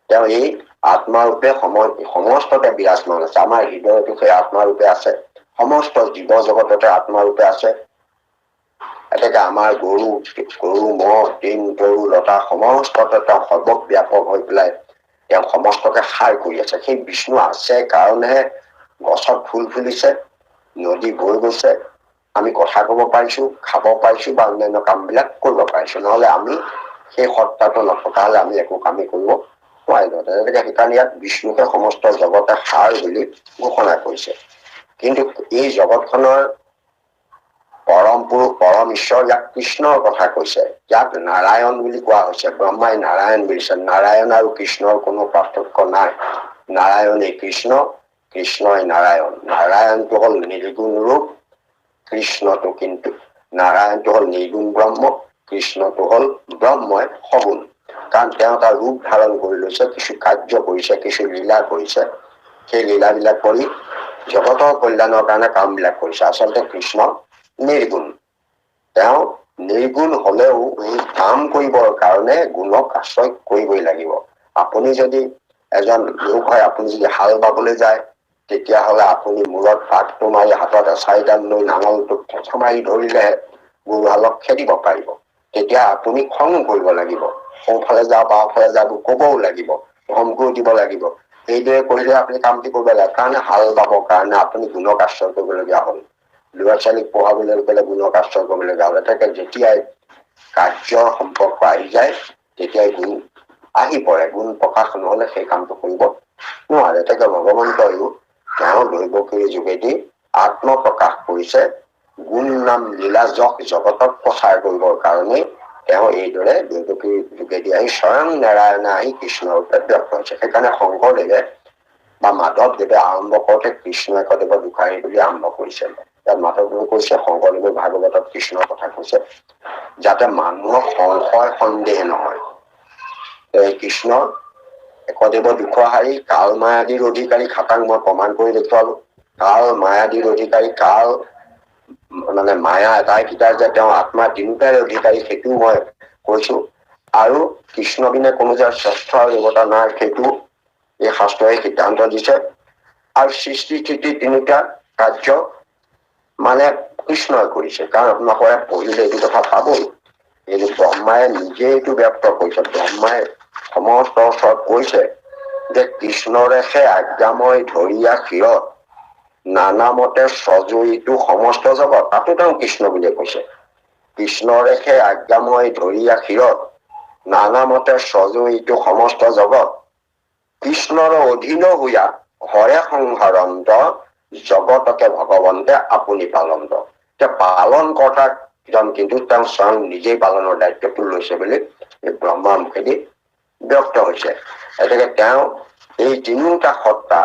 তেওঁ এই আত্মাৰূপে সমস্ততে বিৰাজমান আছে। আমাৰ হৃদয়তো সেই আত্মাৰূপে আছে, সমস্ত জীৱ জগততে আত্মাৰূপে আছে। এতেকে আমাৰ গৰু মহ তৰু লতা সমস্ততে তেওঁ সৰ্বব্যাপক হৈ পেলাই তেওঁ সমস্তকে সাৰ কৰি আছে। সেই বিষ্ণু আছে কাৰণেহে গছত ফুল ফুলিছে, নদী বৈ গৈছে, আমি কথা কব পাৰিছো, খাব পাৰিছো, বা অন্যান্য কাম বিলাক কৰিব পাৰিছো। নহলে আমি সেই সত্তাটো নথকা হলে আমি একো কামেই কৰিব নোৱাৰিলো। তেনেকে সেইকাৰণে ইয়াত বিষ্ণুকে সমস্ত জগতে সাৰ বুলি ঘোষণা কৰিছে। কিন্তু এই জগতখনৰ পৰম পুৰুষ পৰম ঈশ্বৰ, ইয়াক কৃষ্ণৰ কথা কৈছে। ইয়াক নাৰায়ণ বুলি কোৱা হৈছে। ব্ৰহ্মাই নাৰায়ণ বুলিছে। নাৰায়ণ আৰু কৃষ্ণৰ কোনো পাৰ্থক্য নাই। নাৰায়ণেই কৃষ্ণ, কৃষ্ণই নাৰায়ণ। নাৰায়ণটো হল নিৰ্গুণ ৰূপ, কৃষ্ণটো কিন্তু নাৰায়ণটো হল নিৰ্গুণ ব্ৰহ্ম, কৃষ্ণটো হল ব্ৰহ্মই সগুণ। কাৰণ তেওঁ এটা ৰূপ ধাৰণ কৰি লৈছে, কিছু কাৰ্য কৰিছে, কিছু লীলা কৰিছে। সেই লীলাবিলাক কৰি জগতৰ কল্যাণৰ কাৰণে কাম বিলাক কৰিছে। আচলতে কৃষ্ণ নিৰ্গুণ। তেওঁ নিৰ্গুণ হলেও এই কাম কৰিবৰ কাৰণে গুণক আশ্ৰয় কৰিবই লাগিব। আপুনি যদি এজন লোক হয়, আপুনি যদি হাল বাবলৈ যায়, তেতিয়াহলে আপুনি মূৰত পাকটো মাৰি হাতত এচাৰিডাল লৈ নাঙলটোক থেঁচা মাৰি ধৰিলেহে গৰুহালক খেদিব পাৰিব। তেতিয়া আপুনি খং কৰিব লাগিব, সোঁফালে যা বাওঁফালে যাব কবও লাগিব, ধমকিও দিব লাগিব। এইদৰে কৰিলে আপুনি কামটি কৰিব লাগে। কাৰণ হাল বাবৰ কাৰণে আপুনি গুণক আশ্ৰয় কৰিবলগীয়া হ'ল। ল'ৰা ছোৱালীক পঢ়াবলৈ গ'লে গুণক আশ্ৰয় কৰিবলগীয়া হ'ল। এতেকে যেতিয়াই কাৰ্যৰ সম্পৰ্ক আহি যায়, তেতিয়াই গুণ আহি পৰে। গুণ প্ৰকাশ নহলে সেই কামটো কৰিব নোৱাৰে। এতেকে ভগৱন্তয়ো তেওঁ দৈৱকীৰ যোগেদি আত্ম প্ৰকাশ কৰিছে। গুণ নাম লীলা জগতক প্ৰচাৰ কৰিবৰ কাৰণে তেওঁ এইদৰে দেৱকীৰ যোগেদি আহি স্বয়ং নাৰায়ণে আহি কৃষ্ণৰ ৰূপে ব্যক্ত হৈছে। সেইকাৰণে শংকৰদেৱে বা মাধৱদেৱে আৰম্ভ কৰোঁতে কৃষ্ণ একদেৱ দুখাৰী বুলি আৰম্ভ কৰিছে। তাত মাধৱদেৱে কৈছে, শংকৰদেৱে ভাগৱতত কৃষ্ণৰ কথা কৈছে, যাতে মানুহৰ সংশয় সন্দেহ নহয়। কৃষ্ণ একদেৱ দুখহাৰী, কাল মায়াদিৰ অধিকাৰী। খাটাং মই প্ৰমাণ কৰি দেখুৱালো। কাল মায়াদিৰ অধিকাৰী, কাল মানে মায়া এটাইকেইটাৰ যে তেওঁ আত্মা তিনিটাৰ অধিকাৰী সেইটোও মই কৈছো। আৰু কৃষ্ণ বিনে কোনো যে শ্ৰেষ্ঠ দেৱতা নাই সেইটো এই শাস্ত্ৰই সিদ্ধান্ত দিছে। আৰু সৃষ্টি স্থিতি তিনিটা কাৰ্য মানে কৃষ্ণই কৰিছে। কাৰণ আপোনালোকে পঢ়িলে এইটো কথা পাবই, এইটো ব্ৰহ্মাই নিজে এইটো ব্যক্ত কৰিছে। ব্ৰহ্মাই সমস্ত ওচৰত কৈছে যে কৃষ্ণৰেহে আজ্ঞাময় ধৰিয়া ক্ষীৰত নানামতে সজুৰিটো সমস্ত জগত। তাতো তেওঁ কৃষ্ণ বুলিয়ে কৈছে। কৃষ্ণৰেহে আজ্ঞাময় ধৰিয়া ক্ষীৰত নানামতে সজুৰিটো সমস্ত জগত। কৃষ্ণৰ অধীন হৈয়া হৰে সংহাৰন্ত জগতকে ভগৱন্তে আপুনি পালন্ত। পালন কৰ্তাজন কিন্তু তেওঁ স্বয়ং নিজেই পালনৰ দায়িত্বটো লৈছে বুলি এই ব্ৰহ্মাৰ মুখেদি ব্যক্ত হৈছে। গতিকে তেওঁ এই তিনিওটা সত্তা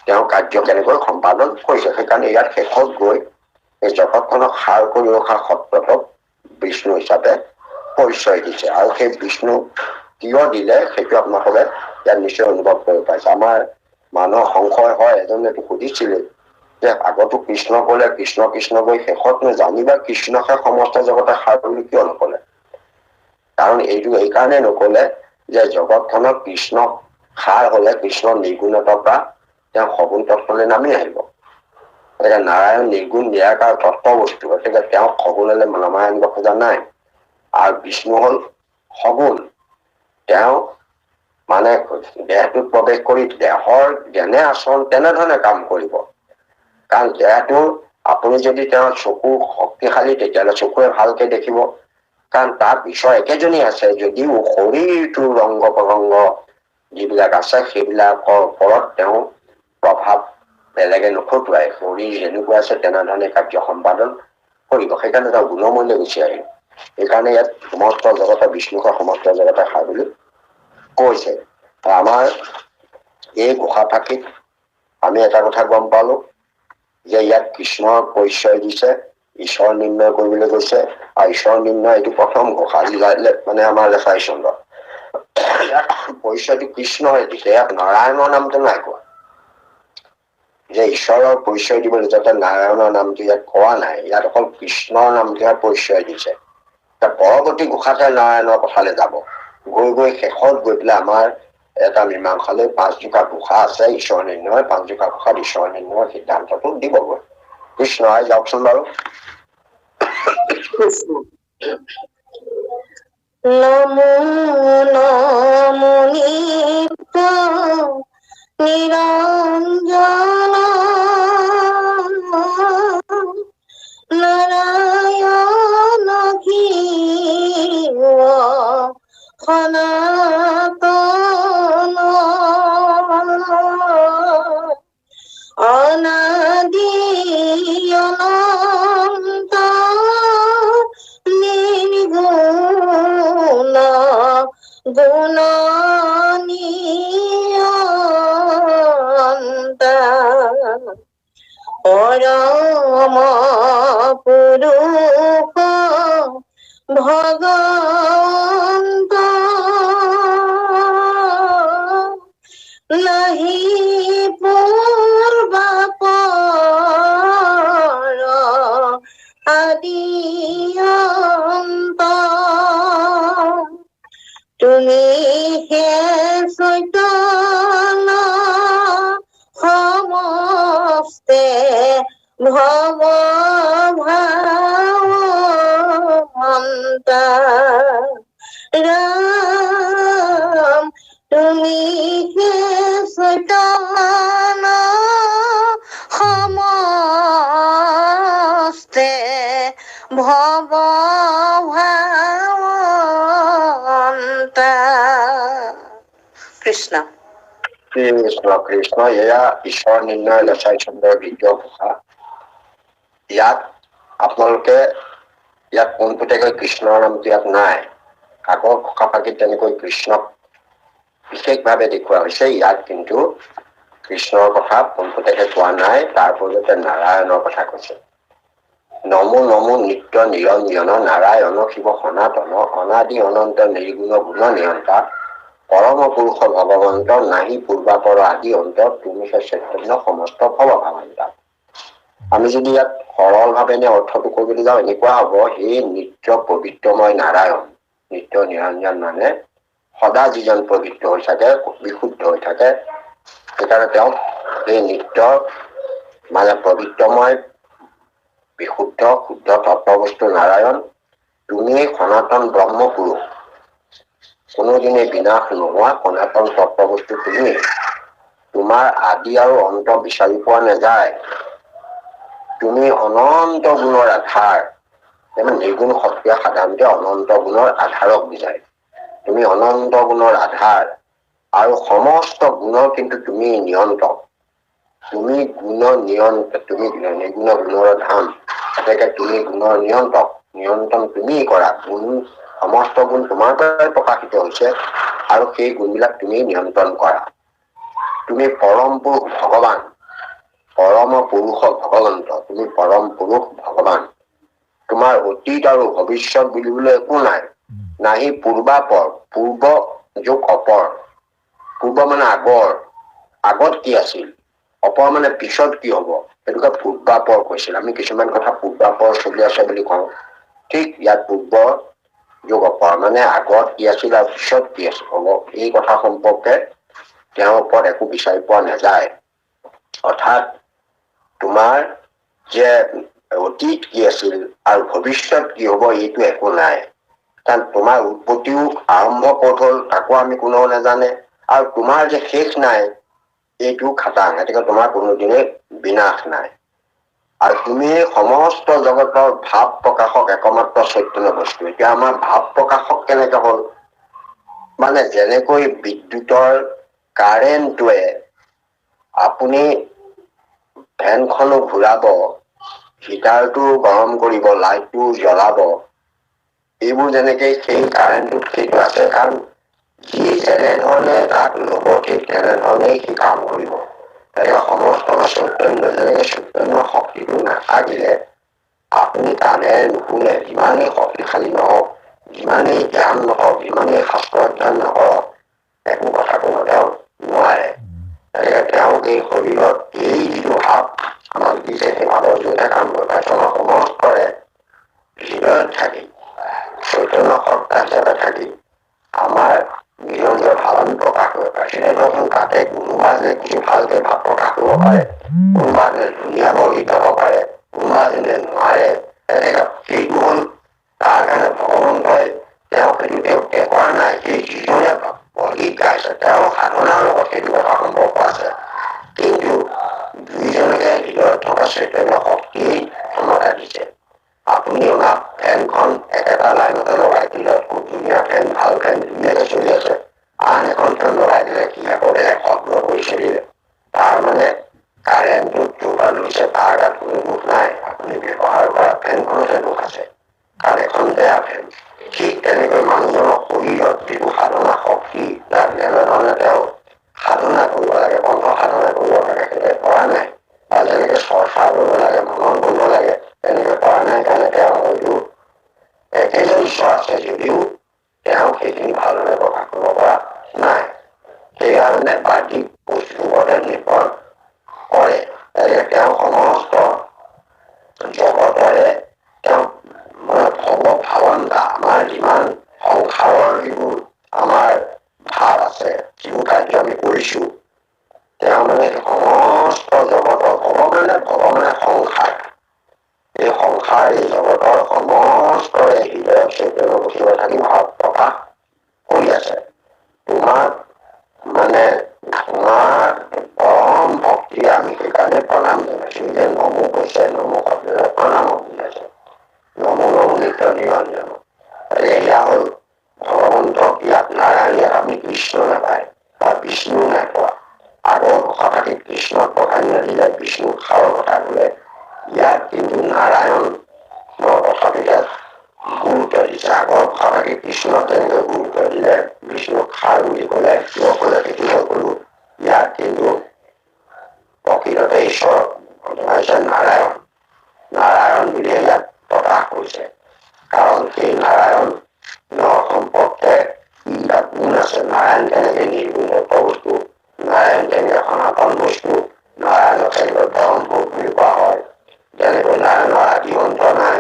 তেওঁ কাৰ্য কেনেকৈ সম্পাদন কৰিছে। সেইকাৰণে ইয়াত শেষত গৈ এই জগতখনক সাৰ কৰি ৰখা সত্ৰটোক বিষ্ণু হিচাপে পৰিচয় দিছে। আৰু সেই বিষ্ণু কিয় দিলে সেইটো আপোনালোকে ইয়াত নিশ্চয় অনুভৱ কৰিব পাৰিছে। আমাৰ মানুহৰ সংশয় হয়, এজনেতো সুধিছিলে যে আগতো কৃষ্ণ কলে, কৃষ্ণ কৃষ্ণ কৈ শেষত জানিবা কৃষ্ণকে সমস্ত জগতে সাৰ বুলি কিয় নকলে? কাৰণ এইটো এইকাৰণে নকলে যে জগতখনত কৃষ্ণ সাৰ হলে কৃষ্ণৰ নিৰ্গুণতাৰ পৰা তেওঁ সগুণ তত্ত্বলৈ নামি আহিব। গতিকে নাৰায়ণ নিৰ্গুণ নিৰাকাৰ তত্ত্ব বস্তু, গতিকে তেওঁক সগুণলৈ নমাই আনিব খোজা নাই। আৰু বিষ্ণু হল সগুণ, তেওঁ মানে দেহটোত প্ৰৱেশ কৰি দেহৰ যেনে আচৰণ তেনেধৰণে কাম কৰিব। কাৰণ দেহটো আপুনি যদি তেওঁৰ চকু শক্তিশালী তেতিয়াহলে চকুৰে ভালকে দেখিব। কাৰণ তাৰ পিছৰ একেজনী আছে, যদিও শৰীৰটোৰ ৰংগ প্ৰসংগ যিবিলাক আছে সেইবিলাকৰ ওপৰত তেওঁ প্ৰভাৱ বেলেগে নখটুৱাই। শৰীৰ যেনেকুৱা আছে তেনেধৰণে কাৰ্য সম্পাদন কৰিব। সেইকাৰণে তেওঁ গুণমূল্য গুচি আহিল। সেইকাৰণে ইয়াত সমস্ত জগতে বিষ্ণুকে সমস্ত জগতে সাৰ বুলি কৈছে। আমাৰ এই ঘোষাফাঁকিত আমি এটা কথা গম পালো যে ইয়াত কৃষ্ণৰ পৰিচয় দিছে, ঈশ্বৰ নিৰ্ণয় কৰিবলৈ গৈছে। আৰু ঈশ্বৰ নিৰ্ণয় এইটো প্ৰথম ঘোষা মানে আমাৰ লেখাই চন্দ্ৰ পৰিচয়টো কৃষ্ণই দিছে। ইয়াত নাৰায়ণৰ নামটো নাই কোৱা, যে ঈশ্বৰৰ পৰিচয় দিবলৈ যাতে নাৰায়ণৰ নামটো ইয়াত কোৱা নাই। ইয়াত অকল কৃষ্ণৰ নামটোহে পৰিচয় দিছে। পৰৱৰ্তী ঘোষাতে নাৰায়ণৰ কথালৈ যাব। গৈ গৈ শেষত গৈ পেলাই আমাৰ এটা মীমাংসালৈ 5 জোপা ঘোষা আছে ঈশ্বৰ নিৰ্ণয়। 5 জোপা ঘোষাত ঈশ্বৰ নিৰ্ণয়ৰ সিদ্ধান্তটো দিবগৈ। কৃষ্ণ যাওকচোন বাৰু। নমো নমো নিত্য নিৰঞ্জন নাৰায়ণ ঘীৱ সনাতন অনাদি অনন্ত নিৰ্গুণ গুণনিয়ন্তা পৰম পুৰুষ ভগৱন্ত নাহি পূৰ্বাপৰ আদি অন্ত তুমি হে চৈতন্য সমস্তে ভৱ ভাৱন্ত ৰাম তুমি হে চৈতন্য সমস্তে ভৱ ভাৱন্ত। কৃষ্ণ কৃষ্ণ কৃষ্ণ। এয়া ঈশ্বৰ নিৰ্ণয় লেখাই চন্দ্ৰৰ দ্বিতীয় ঘোষা। ইয়াত আপোনালোকে ইয়াত পোনপটীয়াকৈ কৃষ্ণৰ নামটো ইয়াত নাই। আগৰ ঘোষা পাতিত তেনেকৈ কৃষ্ণক বিশেষভাৱে দেখুওৱা হৈছে, ইয়াত কিন্তু কৃষ্ণৰ কথা পোনপটীয়াকৈ কোৱা নাই, তাৰ পৰিৱৰ্তে নাৰায়ণৰ কথা কৈছে। নমো নমো নিত্য নিৰঞ্জন নাৰায়ণ শিৱ সনাতন অনাদি অনন্ত নিৰ্গুণ গুণ নিয়ন্তা পৰম পুৰুষ ভগৱন্ত নাহি পূৰ্বাপৰ আদি অন্ত তুমি চৈতন্য সমস্ত ভৱ ভাৱন্তা। আমি যদি ইয়াত সৰল ভাৱে অৰ্থটো কৰিবলৈ যাওঁ এনেকুৱা হব, সেই নিত্য পবিত্ৰময় নাৰায়ণ, নিত্য নিৰঞ্জন মানে সদা যিজন পবিত্ৰ হৈ থাকে, বিশুদ্ধ হৈ থাকে, সেইকাৰণে তেওঁক সেই নিত্য মানে পবিত্ৰময় বিশুদ্ধ শুদ্ধ তত্ত্ববস্তু নাৰায়ণ, তুমি সনাতন ব্ৰহ্ম পুৰুষ, কোনোদিনে বিনাশ নোহোৱা সনাতন তত্ত্ববস্তু তুমি, তোমাৰ আদি আৰু অন্ত বিচাৰি পোৱা নাযায়, তুমি অনন্ত গুণৰ আধাৰ। নিৰ্গুণ শক্তিয়ে সাধাৰণতে অনন্ত গুণৰ আধাৰক বুজায়। তুমি অনন্ত গুণৰ আধাৰ আৰু সমস্ত গুণৰ কিন্তু তুমি নিয়ন্ত্ৰক। তুমি গুণ নিয়ন্ত্ৰণ, তুমি নিৰ্গুণ গুণৰ ধাম, গতিকে তুমি গুণৰ নিয়ন্ত্ৰক, নিয়ন্ত্ৰণ তুমি কৰা। গুণ সমস্ত গুণ তোমাৰ পৰাই প্ৰকাশিত হৈছে আৰু সেই গুণবিলাক তুমি নিয়ন্ত্ৰণ কৰা। তুমি পৰম পুৰুষ ভগৱান, পৰম পুৰুষ ভগৱন্ত, তুমি পৰম পুৰুষ ভগৱান। তোমাৰ অতীত আৰু ভৱিষ্যত বুলিবলৈ একো নাই, নাহি পূৰ্বাপৰ, পূৰ্ব যোগ অপৰ। পূৰ্ব মানে আগৰ, আগত কি আছিল, অপৰ মানে পিছত কি হব, সেইটোকে পূৰ্বাপৰ কৈছিল। আমি কিছুমান কথা পূৰ্বাপৰ চলি আছে বুলি কওঁ, ঠিক ইয়াত পূৰ্ব যোগ অপৰ মানে আগত কি আছিল আৰু পিছত কি আছিল হব, এই কথা সম্পৰ্কে তেওঁৰ ওপৰত একো বিচাৰি পোৱা নাযায়। অৰ্থাৎ তোমাৰ যে অতীত কি আছিল আৰু ভৱিষ্যত কি হব এইটো একো নাই, কাৰণ তোমাৰ উৎপত্তিও আৰম্ভ ক'ত হল তাকো আমি কোনেও নাজানে, আৰু তোমাৰ যে শেষ নাই এইটো খাটাং, গতিকে তোমাৰ কোনোদিনে বিনাশ নাই। আৰু তুমি সমস্ত জগতৰ ভাৱ প্ৰকাশক একমাত্ৰ চৈতন্য বস্তু। এতিয়া আমাৰ ভাৱ প্ৰকাশক কেনেকে হল, মানে যেনেকৈ বিদ্যুতৰ কাৰেণ্টটোৱে আপুনি ফেনখনো ঘূৰাব, হিটাৰটো গৰম কৰিব, লাইটটো জ্বলাব, এইবোৰ যেনেকে সেই কাৰেণ্টটোত সেইটো আছে, কাৰণ সি যেনেধৰণে তাক লব ঠিক তেনেধৰণে সি কাম কৰিব। তেনেকে সমস্ত চৈতন্য যেনেকে চৈতন্য শক্তিটো নাথাকিলে আপুনি কাণে নুশুনে, যিমানেই শক্তিশালী নহওক, যিমানেই জ্ঞান নহওক, যিমানেই শাস্ত্ৰ অধ্যয়ন নকৰক, একো কথা কব তেওঁ নোৱাৰে। তেনেকে তেওঁক এই শৰীৰত এই যিটো ভাৱ আমাক দিছে, সেই ভাৱৰ জৰিয়তে কাম কৰিব সমস্তৰে হৃদয়ত থাকি, চৈতন্য সত্তা হিচাপে থাকি আমাৰ নিজৰ নিজৰ ভাৱন প্ৰকাশ কৰিব পাৰে। তেনেধৰণৰ তাতে কোনোবা যে কি ভালকে ভাৱ প্ৰকাশ কৰিব পাৰে, কোনোবা যে ধুনীয়া গীত গাব পাৰে, কোনোবা যেনে নোৱাৰে, তেনেকে সেইটো হল তাৰ কাৰণে ভগৱন্তই তেওঁ সেইটো তেওঁকে কৰা নাই। সেই যিজনে গীত গাইছে তেওঁ সাধনাৰ লগত সেইটো কথা সম্পৰ্ক আছে, কিন্তু দুইজনকে হৃদয়ত থকা চৈতন্য শক্তি ক্ষমতা দিছে। আপুনি অনা ফেনখন একেটা লাইনতে লগাই দিলে খুব ধুনীয়া ফেন, ভাল ফেন ধুনীয়াকে চলি আছে, আন এখন ফেন লগাই দিলে কি আগতে শব্দ কৰি চলিলে, তাৰ মানে কাৰেণ্টটোত যোগা লৈছে, তাৰ গাত কোনো দুখ নাই, আপুনি ব্যৱহাৰ কৰা ফেনখনতে দুখ আছে, কাৰণ এখন বেয়া ফেন। ঠিক তেনেকৈ মানুহজনৰ শৰীৰত যিটো সাধনা শক্তি, তাক যেনেধৰণে তেওঁ সাধনা কৰিব লাগে, কণ্ঠ সাধনা কৰিব লাগে, সেইটো কৰা নাই, বা যেনেকে চৰ্চা কৰিব লাগে, মনন কৰিব লাগে, তেনেকে কৰা নাই, কাৰণে তেওঁ হয়তো একেজন ঈশ্বৰ আছে যদিও তেওঁ সেইখিনি ভালদৰে প্ৰকাশ কৰিব পৰা নাই। সেইকাৰণে বাহ্যিক বস্তুৰ ওপৰতে নিৰ্ভৰ কৰে। তেওঁ সমস্ত জগতৰে তেওঁ ভৱ ভাৱন্তা, আমাৰ যিমান সংসাৰৰ যিবোৰ আমাৰ ভাৱ আছে, যিবোৰ কাৰ্য আমি কৰিছো, তেওঁ মানে সমস্ত জগতৰ ভগৱানে সংসাৰ, এই সংসাৰ এই জগতৰ সমস্তৰে হৃদয় চৈতন্য বস্তুৰে থাকি ভাৱ প্ৰকাশ কৰি আছে। তোমাক মানে তোমাৰ পৰম ভক্তি আমি সেইকাৰণে প্ৰণাম জনাইছো, যে নমো কৈছে, নমো শব্দৰে প্ৰণামক বুজাইছে, নমো নমো নিত্য নিৰঞ্জন। এয়া হল ভগৱন্তক ইয়াত নাৰায়ণ, ইয়াত আপুনি কৃষ্ণ নাপায় বা বিষ্ণু নাই পোৱা। আগৰ কথা পাতি কৃষ্ণক প্ৰধান্য দিলে, বিষ্ণুক সাৰৰ কথা কলে, ইয়াত কিন্তু নাৰায়ণ তথাপিতে গুৰুত্ব দিছে। আগৰ কথাকে কৃষ্ণক তেনেকৈ গুৰুত্ব দিলে, বিষ্ণুক সাৰ বুলি ক'লে, কিয় ক'লে সেইটো মই ক'লো। ইয়াত কিন্তু প্ৰকৃততে ঈশ্বৰ হৈছে নাৰায়ণ। নাৰায়ণ বুলিয়ে ইয়াত প্ৰকাশ কৰিছে। কাৰণ সেই নাৰায়ণৰ সম্পৰ্কে ইয়াত গুণ আছে। নাৰায়ণ কেনেকে নিৰ্গুণ বস্তু, নাৰায়ণ কেনেকে সনাতন বস্তু, নাৰায়ণক কেনেকৈ পৰম পুৰুষ বুলি কোৱা হয়, যেনেকৈ নাৰায়ণৰ আদি অন্ত নাই,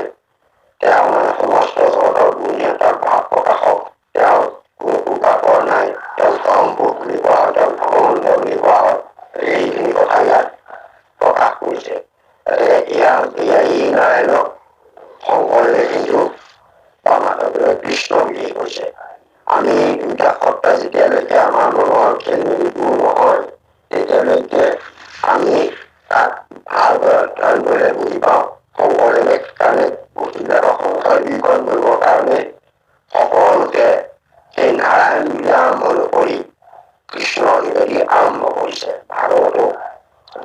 তেওঁ মানে সমস্ত জগতৰ গুণীয়তাৰ ভাৱ প্ৰকাশক, তেওঁ কোনো প্ৰকাশৰ নাই, তেওঁ পৰম পুৰুষ বুলি কোৱা হয়, তেওঁ ভগৱন্ত বুলি কোৱা হয়। এইখিনি কথা ইয়াত প্ৰকাশ কৰিছে। এই নাৰায়ণক শংকৰদেৱে কিন্তু মাধৱদেৱে কৃষ্ণ বুলিয়ে কৈছে। আমি দুটা সত্তা যেতিয়ালৈকে আমাৰ মনৰ খেলি দূৰ নহয়, তেতিয়ালৈকে আমি তাক ভালকৈ অধ্যয়ন কৰিলে বুজি পাওঁ। শংকৰদেৱে কাৰণে বস্তুবিলাকৰ সংশয় দূৰীকৰণ কৰিবৰ কাৰণে সকলোতে সেই নাৰায়ণ বুলি আৰম্ভ নকৰি কৃষ্ণৰ যোগেদি আৰম্ভ কৰিছে। ভাগৱতো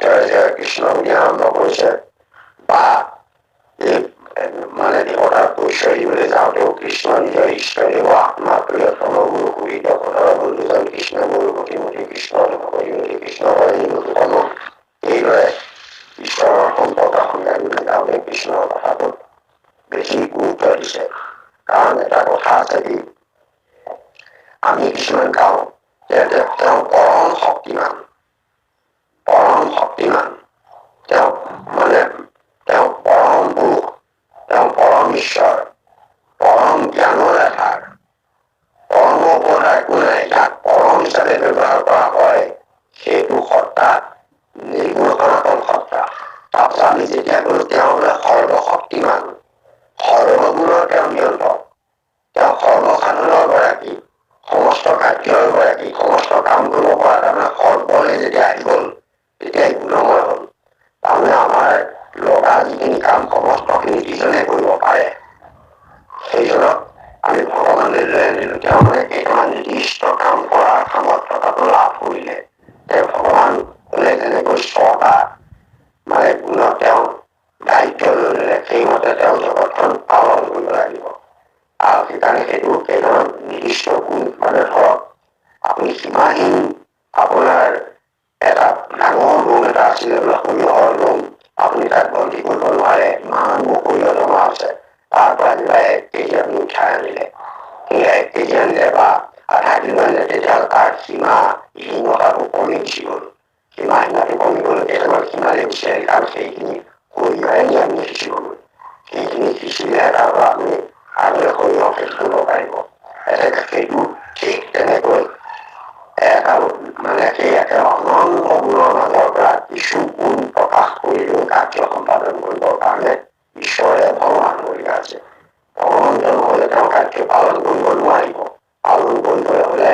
জয় জয় কৃষ্ণ বুলি আৰম্ভ কৰিছে, বা এই মানে দেৱতাৰ পৰিচয় দিবলৈ যাওঁতেও কৃষ্ণ নিজৰ ঈশ্বৰদেৱ আত্মা প্ৰিয়তম গুৰু কুৰিত পদৰ বন্ধুজন কৃষ্ণ গুৰু প্ৰতিমূৰ্তি কৃষ্ণ প্ৰতিমূৰ্তি কৃষ্ণ এইদৰে ঈশ্বৰৰ সম্পৰ্ক সংজ্ঞা দিবলৈ যাওঁতে কৃষ্ণৰ কথাটোত বেছি গুৰুত্ব দিছে। কাৰণ এটা কথা আছে কি, আমি কিছুমান গাওঁ যে তেওঁ পৰম শক্তিমান, পৰম শক্তিমান, তেওঁ মানে তেওঁ পৰম পুৰুষ, তেওঁ পৰম ঈশ্বৰ, পৰম জ্ঞানৰ আধাৰ, পৰম ওপৰত একো নাই, যাক পৰম হিচাপে ব্যৱহাৰ কৰা হয় সেইটো সত্তা নিৰ্গুণ সনাতন সত্তা। তাৰপিছত আমি যেতিয়া কলো তেওঁ বোলে সৰ্বশক্তিমান, সৰ্বগুণৰ তেওঁ নিয়ন্ত্ৰক, তেওঁ সৰ্বসাধনৰ গৰাকী, সমস্ত কাৰ্যৰ গৰাকী, সমস্ত কাম কৰিব পৰা তাৰমানে সৰ্বলে যেতিয়া আহি গল তেতিয়া গুণময় হল। তাৰমানে আমাৰ লগা যিখিনি কাম সমস্তখিনি যিজনে কৰিব পাৰে, সেইজনক আমি ভগৱানে লৈ আনিলো। তেওঁ মানে কেইটামান নিৰ্দিষ্ট কাম কৰাৰ সামৰ্থ্যতাটো লাভ কৰিলে তেওঁ ভগৱান বোলে যেনেকৈ ছটা মানে গুণত তেওঁ দায়িত্ব লৈ ললে, সেইমতে তেওঁ জগতখন পালন কৰিব লাগিব। আৰু সেইকাৰণে সেইটো কেইটামান নিৰ্দিষ্ট গুণ, মানে ধৰক আপুনি সীমাহীন আপোনাৰ এটা ডাঙৰ ৰুম এটা আছিলে বোলে সৰিয়হৰ ৰুম, আপুনি তাত বন্দী কৰিব নোৱাৰে, ইমানবোৰ সৰিয়হ জমা আছে, তাৰ পৰা কিবা 1 কেজি আপুনি উঠাই আনিলে, সেই 1 কেজি আনিলে বা আধা কিলো আনিলে, তেতিয়াহ'লে তাৰ সীমাহীনতাটো কমি গুচি গ'ল। সীমাহীনতাটো কমি গ'ল, কেইটামান সীমালে গুচি আহিল, কাৰণ সেইখিনি সৰিয়হে নিয়ামি সিঁচি গ'ল। সেইখিনি সিঁচিলে তাৰ পৰা আপুনি আৰু সৰিয়হ খেতি কৰিব পাৰিব। সেইটো ঠিক তেনেকৈ এটা মানে সেই একে অনন্ত গুণৰ মাজৰ পৰা কিছু গুণ প্ৰকাশ কৰিলেও কাৰ্য সম্পাদন কৰিবৰ কাৰণে ঈশ্বৰে ভগৱান কৰি আছে। ভগৱন্ত নহলে তেওঁ কাৰ্য পালন কৰিব নোৱাৰিব। পালন কৰিবলৈ হলে,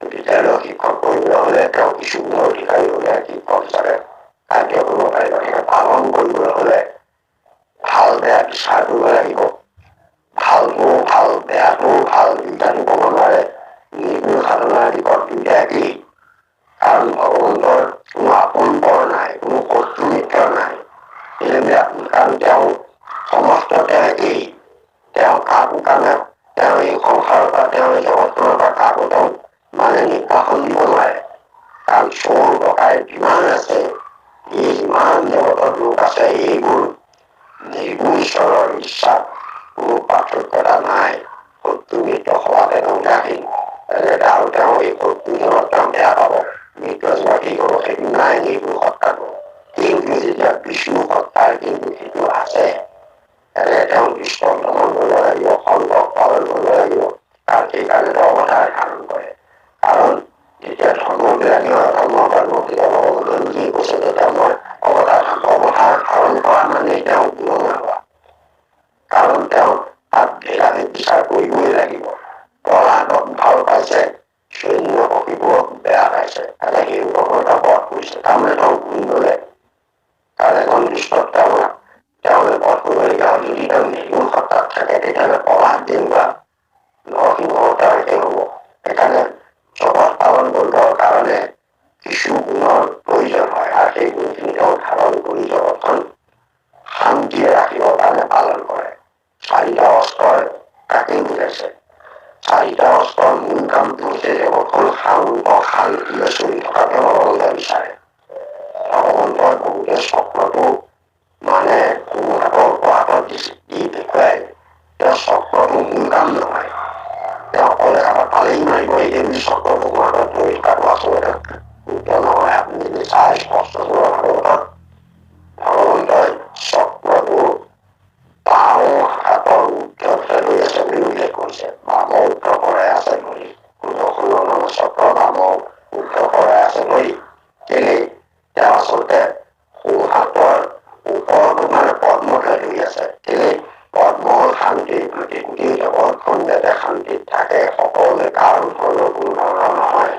বিদ্যালয়ৰ শিক্ষক কৰিবলৈ হলে তেওঁ কিছু গুণৰ অধিকাৰী হলে শিক্ষক হিচাপে কাৰ্য কৰিব পাৰিব। পালন কৰিবলৈ হলে ভাল বেয়া বিচাৰ কৰিব লাগিব। ভালটোও ভাল, বেয়াটোও ভাল, দুইটাটো ক'ব নোৱাৰে। নিৰ্গুণ সাধনাৰ দিশত দুইটা একেই। কাৰণ ভগৱন্তৰ কোনো আপোন পৰ নাই, কোনো শত্ৰু মিত্ৰ নাই। কাৰণ তেওঁ সমস্ত তেওঁ একেই। তেওঁ কাকো কাৰণে তেওঁ এই সংসাৰৰ পৰা, তেওঁ এই জগতখনৰ পৰা কাকো তেওঁ মানে নিৰ্বাসন দিব নোৱাৰে। কাৰণ চোৰ ডকাইত যিমান আছে, এই যিমান জগতৰ লোক আছে, এইবোৰ নিৰ্গুণ ঈশ্বৰৰ বিশ্বাস কোনো পাৰ্থক্যতা নাই। শত্ৰু মিত্ৰ সভাতে তেওঁ উদাসীন। আৰু তেওঁ এই শত্ৰুজনক তেওঁ বেয়া পাব, মিত্ৰজনক কি কব, সেইটো নাই নিৰ্গুণ সত্তাটো। কিন্তু যেতিয়া বিষ্ণু সত্তাৰ কিন্তু সেইটো আছে, তেওঁ কৃষ্ণক দমন কৰিব লাগিব, সংঘক পালন কৰিব লাগিব। কাৰণ সেইকাৰণে তেওঁ অৱতাৰ ধাৰণ কৰে। কাৰণ যেতিয়া ধৰ্মবিলাকে ধৰ্মৰ পৰা ভগৱানে বুজি কৈছে যে তেওঁ মই অৱতাৰ ধাৰণ কৰা মানে তেওঁ গুণময় হোৱা। কাৰণ তেওঁ তাত ভেদাভেদ বিচাৰ কৰিবই লাগিব। প্ৰহ্লাদক ভাল পাইছে, সৈন্য পক্ষীবোৰক বেয়া পাইছে, সেইবোৰক এটা বধ কৰিছে। তাৰমানে তেওঁ গুণ ললে। কাৰণ এজন দুষ্টক তেওঁ বধ কৰিবলগীয়া হ'ল। যদি তেওঁ নিৰ্গুণ সত্তাত থাকে তেতিয়াহ'লে প্ৰহ্লাদ যেনিবা নৰসিংহ অৱতাৰ একে হ'ব। সেইকাৰণে জগত পালন কৰিবৰ কাৰণে কিছু গুণৰ প্ৰয়োজন হয়, আৰু সেই গুণখিনি তেওঁ ধাৰণ কৰি জগতখন শান্তিৰে ৰাখিবৰ কাৰণে পালন কৰে। আছে চাৰিটা অস্ত্ৰৰ মূল কামটো হৈছে যে অকল শাল চলি থকাকে ভগৱন্তই বিচাৰে ভগৱন্তই বহুতে চক্ৰটো মানে সোঁহাতৰ হাতত দি দেখুৱাই তেওঁ চক্ৰটো মূল কাম নহয় তেওঁ অকলে কাৰোবাৰ পালেই মাৰিব এই চক্ৰটো হাতত ধৰি থকাটো আচলতে শুদ্ধ নহয় আপুনি যদি চাই স্পষ্টকৈ ভাগৱতত ভগৱন্তই চক্ৰটো বাওঁ হাতৰ উদ্ধতহে লৈ আছে বুলি উল্লেখ কৰিছে বামৰ উদ্ধ কৰাই আছে বুলি সুদৰ্শনৰ চক্ৰ বামৰ উদ্ধ কৰাই আছে বুলি কেলেই তেওঁ আচলতে সোঁ হাতৰ ওপৰতো মানে পদ্মহে ধৰি আছে কেলেই পদ্মৰ শান্তিৰ প্ৰতি গোটেই জগতখন যাতে শান্তিত থাকে সকলোৱে কাৰো ধৰণৰ কোনো ধৰণৰ নহয়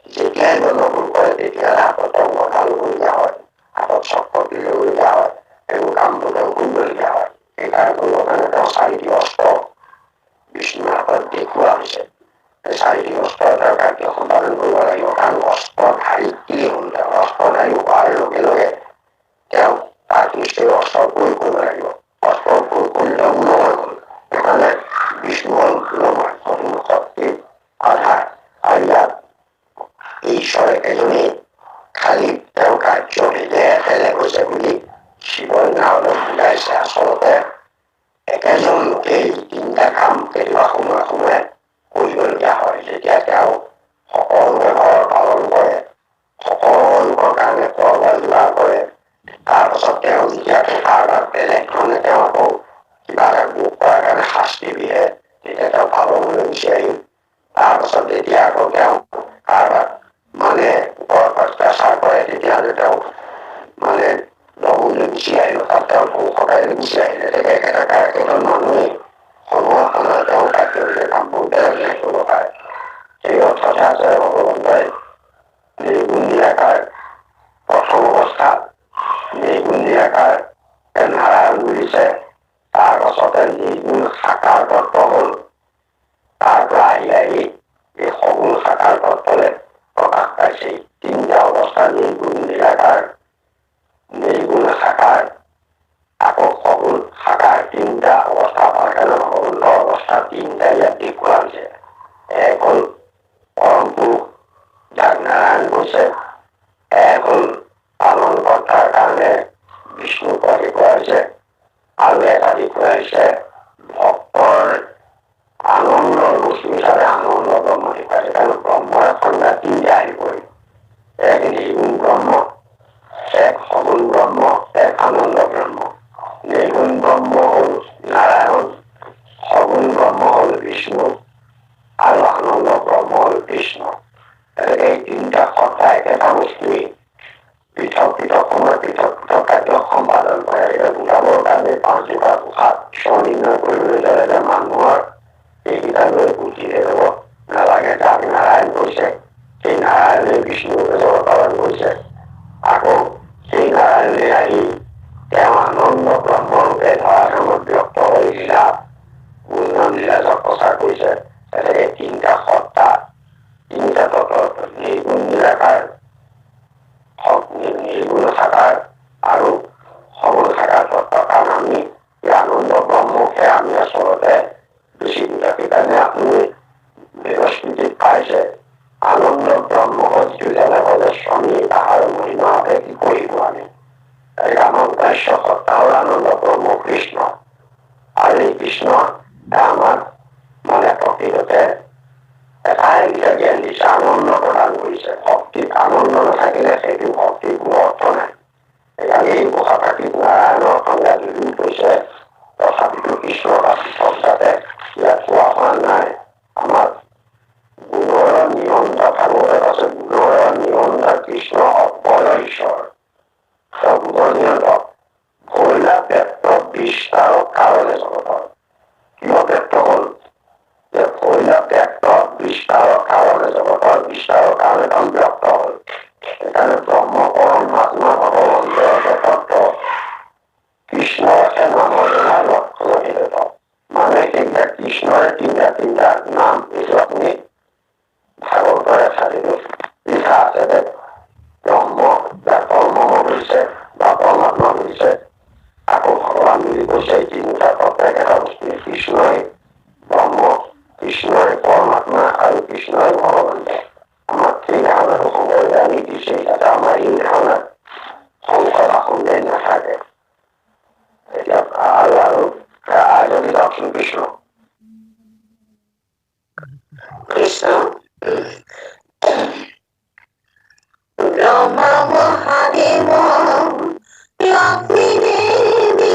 যেতিয়াই জন্মভূল কৰে তেতিয়াই হাতত কথা লবলগীয়া হয় হাতত চক্ৰ দিবলগীয়া হয় এইবোৰ কামবোৰ তেওঁ কৰিবলগীয়া হয় সেইকাৰণে কৰিবৰ কাৰণে তেওঁ চাৰিটি অস্ত্ৰ বিষ্ণুৰ হাতত দেখুওৱা হৈছে এই চাৰিটি অস্ত্ৰ তেওঁৰ কাৰ্য সম্পাদন কৰিব লাগিব কাৰণ অস্ত্ৰধাৰী কি হ'ল তেওঁ অস্ত্ৰধাৰী হোৱাৰ লগে লগে তেওঁ তাৰ নিশ্চয় অস্ত্ৰ প্ৰয়োগ কৰিব লাগিব অস্ত্ৰ প্ৰয়োগ কৰিলে গুণময় হ'ল সেইকাৰণে বিষ্ণু হ'ল গুণময় সম্পূৰ্ণ শক্তিৰ আধাৰ আৰু ইয়াত ঈশ্বৰে এজনেই খালি তেওঁৰ কাৰ্য ভেদে গৈছে বুলি শিৱই নাৰদক বুজাইছে আচলতে একেজন লোকেই তিনিটা কাম কেতিয়াবা সময়ে সময়ে কৰিবলগীয়া হয় যেতিয়া তেওঁ সকলোকে ঘৰ পালন কৰে সকলোকৰ কাৰণে খোৱা বোৱা যোগাৰ কৰে তাৰপাছত তেওঁ যেতিয়া কাৰোবাৰ বেলেগ ধৰণে তেওঁ আকৌ কিবা এটা গোপ কৰাৰ কাৰণে শাস্তি দিয়ে তেতিয়া তেওঁ পালনলৈ গুচি আহিল তাৰপাছত যেতিয়া আকৌ তেওঁ কাৰোবাক মানে ওপৰত অত্যাচাৰ কৰে তেতিয়াহ'লে তেওঁ মানে লবলৈ গুচি আহিল তাত তেওঁ সদায় গুচি আহিলে তেতিয়া একেজন মানুহে সময় সময় তেওঁ কাৰ্যবিলাক কামবোৰ বেলেগ বেলেগ কৰিব পাৰে সেই অৰ্থতে আছে ভগৱন্তই নিৰ্গুণ নিৰাকাৰ প্ৰথম অৱস্থাত নিৰ্গুণ নিৰাকাৰ নাৰায়ণ বুলিছে তাৰ পাছতে নিৰ্গুণ সাকাৰ তত্ত্ব হ'ল তাৰ পৰা আহি আহি এই সগুণ সাকাৰ তত্ত্বলে প্ৰকাশ পাইছে তিনিটা অৱস্থা নিৰ্গুণ নিৰাকাৰ নিৰ্গুণ সাকাৰ আকৌ সগুণ সাকাৰ তিনিটা অৱস্থা হোৱাৰ কাৰণে ভগৱন্তৰ অৱস্থা তিনিটা ইয়াত দেখুওৱা হৈছে এক হ'ল পৰম পুৰুষ যাক নাৰায়ণ কৈছে এক হ'ল পালন কৰ্তাৰ কাৰণে বিষ্ণু দেখুওৱা হৈছে আৰু এটা দেখুওৱা হৈছে ভক্তৰ আনন্দৰ বস্তু হিচাপে আনন্দ ব্ৰহ্ম দেখুৱাইছে কাৰণ ব্ৰহ্মৰ সংজ্ঞা তিনিটা আহি পৰিল এক নিৰ্গুণ ব্ৰহ্ম এক সগুণ ব্ৰহ্ম এক আনন্দ ব্ৰহ্ম নিৰ্গুণ ব্ৰহ্ম হ'ল নাৰায়ণ সগুণ ব্ৰহ্ম হ'ল বিষ্ণু আৰু আনন্দ ব্ৰহ্ম হ'ল কৃষ্ণ এনেকে এই তিনিটা সত্তা একেটা বস্তুৱেই পৃথক পৃথক সময় পৃথক পৃথক কাৰ্য সম্পাদন কৰে এতিয়া বুজাবৰ কাৰণে পাঁচজোপা পোখাত ঈশ্বৰ নিৰ্ণয় কৰিবলৈ ল'লে যে মানুহৰ এইকেইটা লৈ বুদ্ধিৰে ল'ব নালাগে যাক নাৰায়ণ কৈছে সেই নাৰায়ণে বিষ্ণুকে জগত পালন কৰিছে আকৌ সেই নাৰায়ণে আহি তেওঁ আনন্দ ব্ৰহ্মৰূপে ধৰা নামত ব্যক্ত হৈ লীলা পূৰ্ণ লীলাজক প্ৰচাৰ কৰিছে তেনেকে তিনিটা সত্তা তিনিটা তত্ত্ব নিৰ্গুণ নিৰাকাৰ নিৰ্গুণ সাকাৰ আৰু সগুণ সাকাৰ তত্ত্ব কাৰণ আমি আনন্দ ব্ৰহ্মকে আমি আচলতে বেছি বুজা সেইকাৰণে আপুনি বৃহস্পতিত পাইছে আনন্দ ব্ৰহ্ম যিটো জানিব যে স্বামী তাহাৰ মহিমাতে কি কৰিব আমি আমাৰ উদ্দেশ্য সত্তা হ'ল আনন্দ ব্ৰহ্ম কৃষ্ণ আৰু এই কৃষ্ণ আমাক মানে প্ৰকৃততে এটাই জ্ঞান দিছে আনন্দ প্ৰদান কৰিছে ভক্তিত আনন্দ নাথাকিলে সেইটো ভক্তিৰ কোনো অৰ্থ নাই সেইকাৰণে এই মহাভাৰতীত নাৰায়ণৰ সংজ্ঞা যদিও কৈছে তথাপিতো কৃষ্ণৰ শব্দতে ইয়াত কোৱা হোৱা নাই আমাৰ গুণৰ নিয়ন্ত্ৰণ ভাগৱতত আছে গুণৰ নিয়ন্ত্ৰণ কৃষ্ণ অপৰ ঈশ্বৰ গুণৰ নিয়ন্ত্ৰণ ভৈলা ব্যক্ত বিস্তাৰৰ কাৰণে জগতৰ কিয় ব্যক্ত হ'ল যে ভৈলা ব্যক্ত বিস্তাৰৰ কাৰণে জগতৰ বিস্তাৰৰ কাৰণে তেওঁ ব্যক্ত হ'ল সেইকাৰণে ব্ৰহ্ম পৰমাত্মা ভগৱন্তৰ তত্ত্ব কৃষ্ণৰ নামৰ লক্ষণিত মানে সেইবিলাক কৃষ্ণৰে তিনিটা নাম এইটো আপুনি ভাগৱতৰ এঠাইত লিখা আছে যে ব্ৰহ্ম যাক ব্ৰহ্ম বুলিছে বা পৰমাত্মা বুলিছে আকৌ ভগৱান বুলি কৈছে এই তিনিটা তত্ত্ব একেটা বস্তু কৃষ্ণই কৃষ্ণই পৰমাত্মা আৰু কৃষ্ণই ভগৱন্ত। আমাক সেই ধাৰণাটো শংকৰদেৱে আনি দিছে, যাতে আমাৰ এই ধাৰণাত সংকৰ বা সন্দেহ নাথাকে। এতিয়া আৰু যদি যাওকচোন কৃষ্ণ। কৃষ্ণ ব্ৰহ্মা মহাদেৱ লক্ষ্মী দেৱী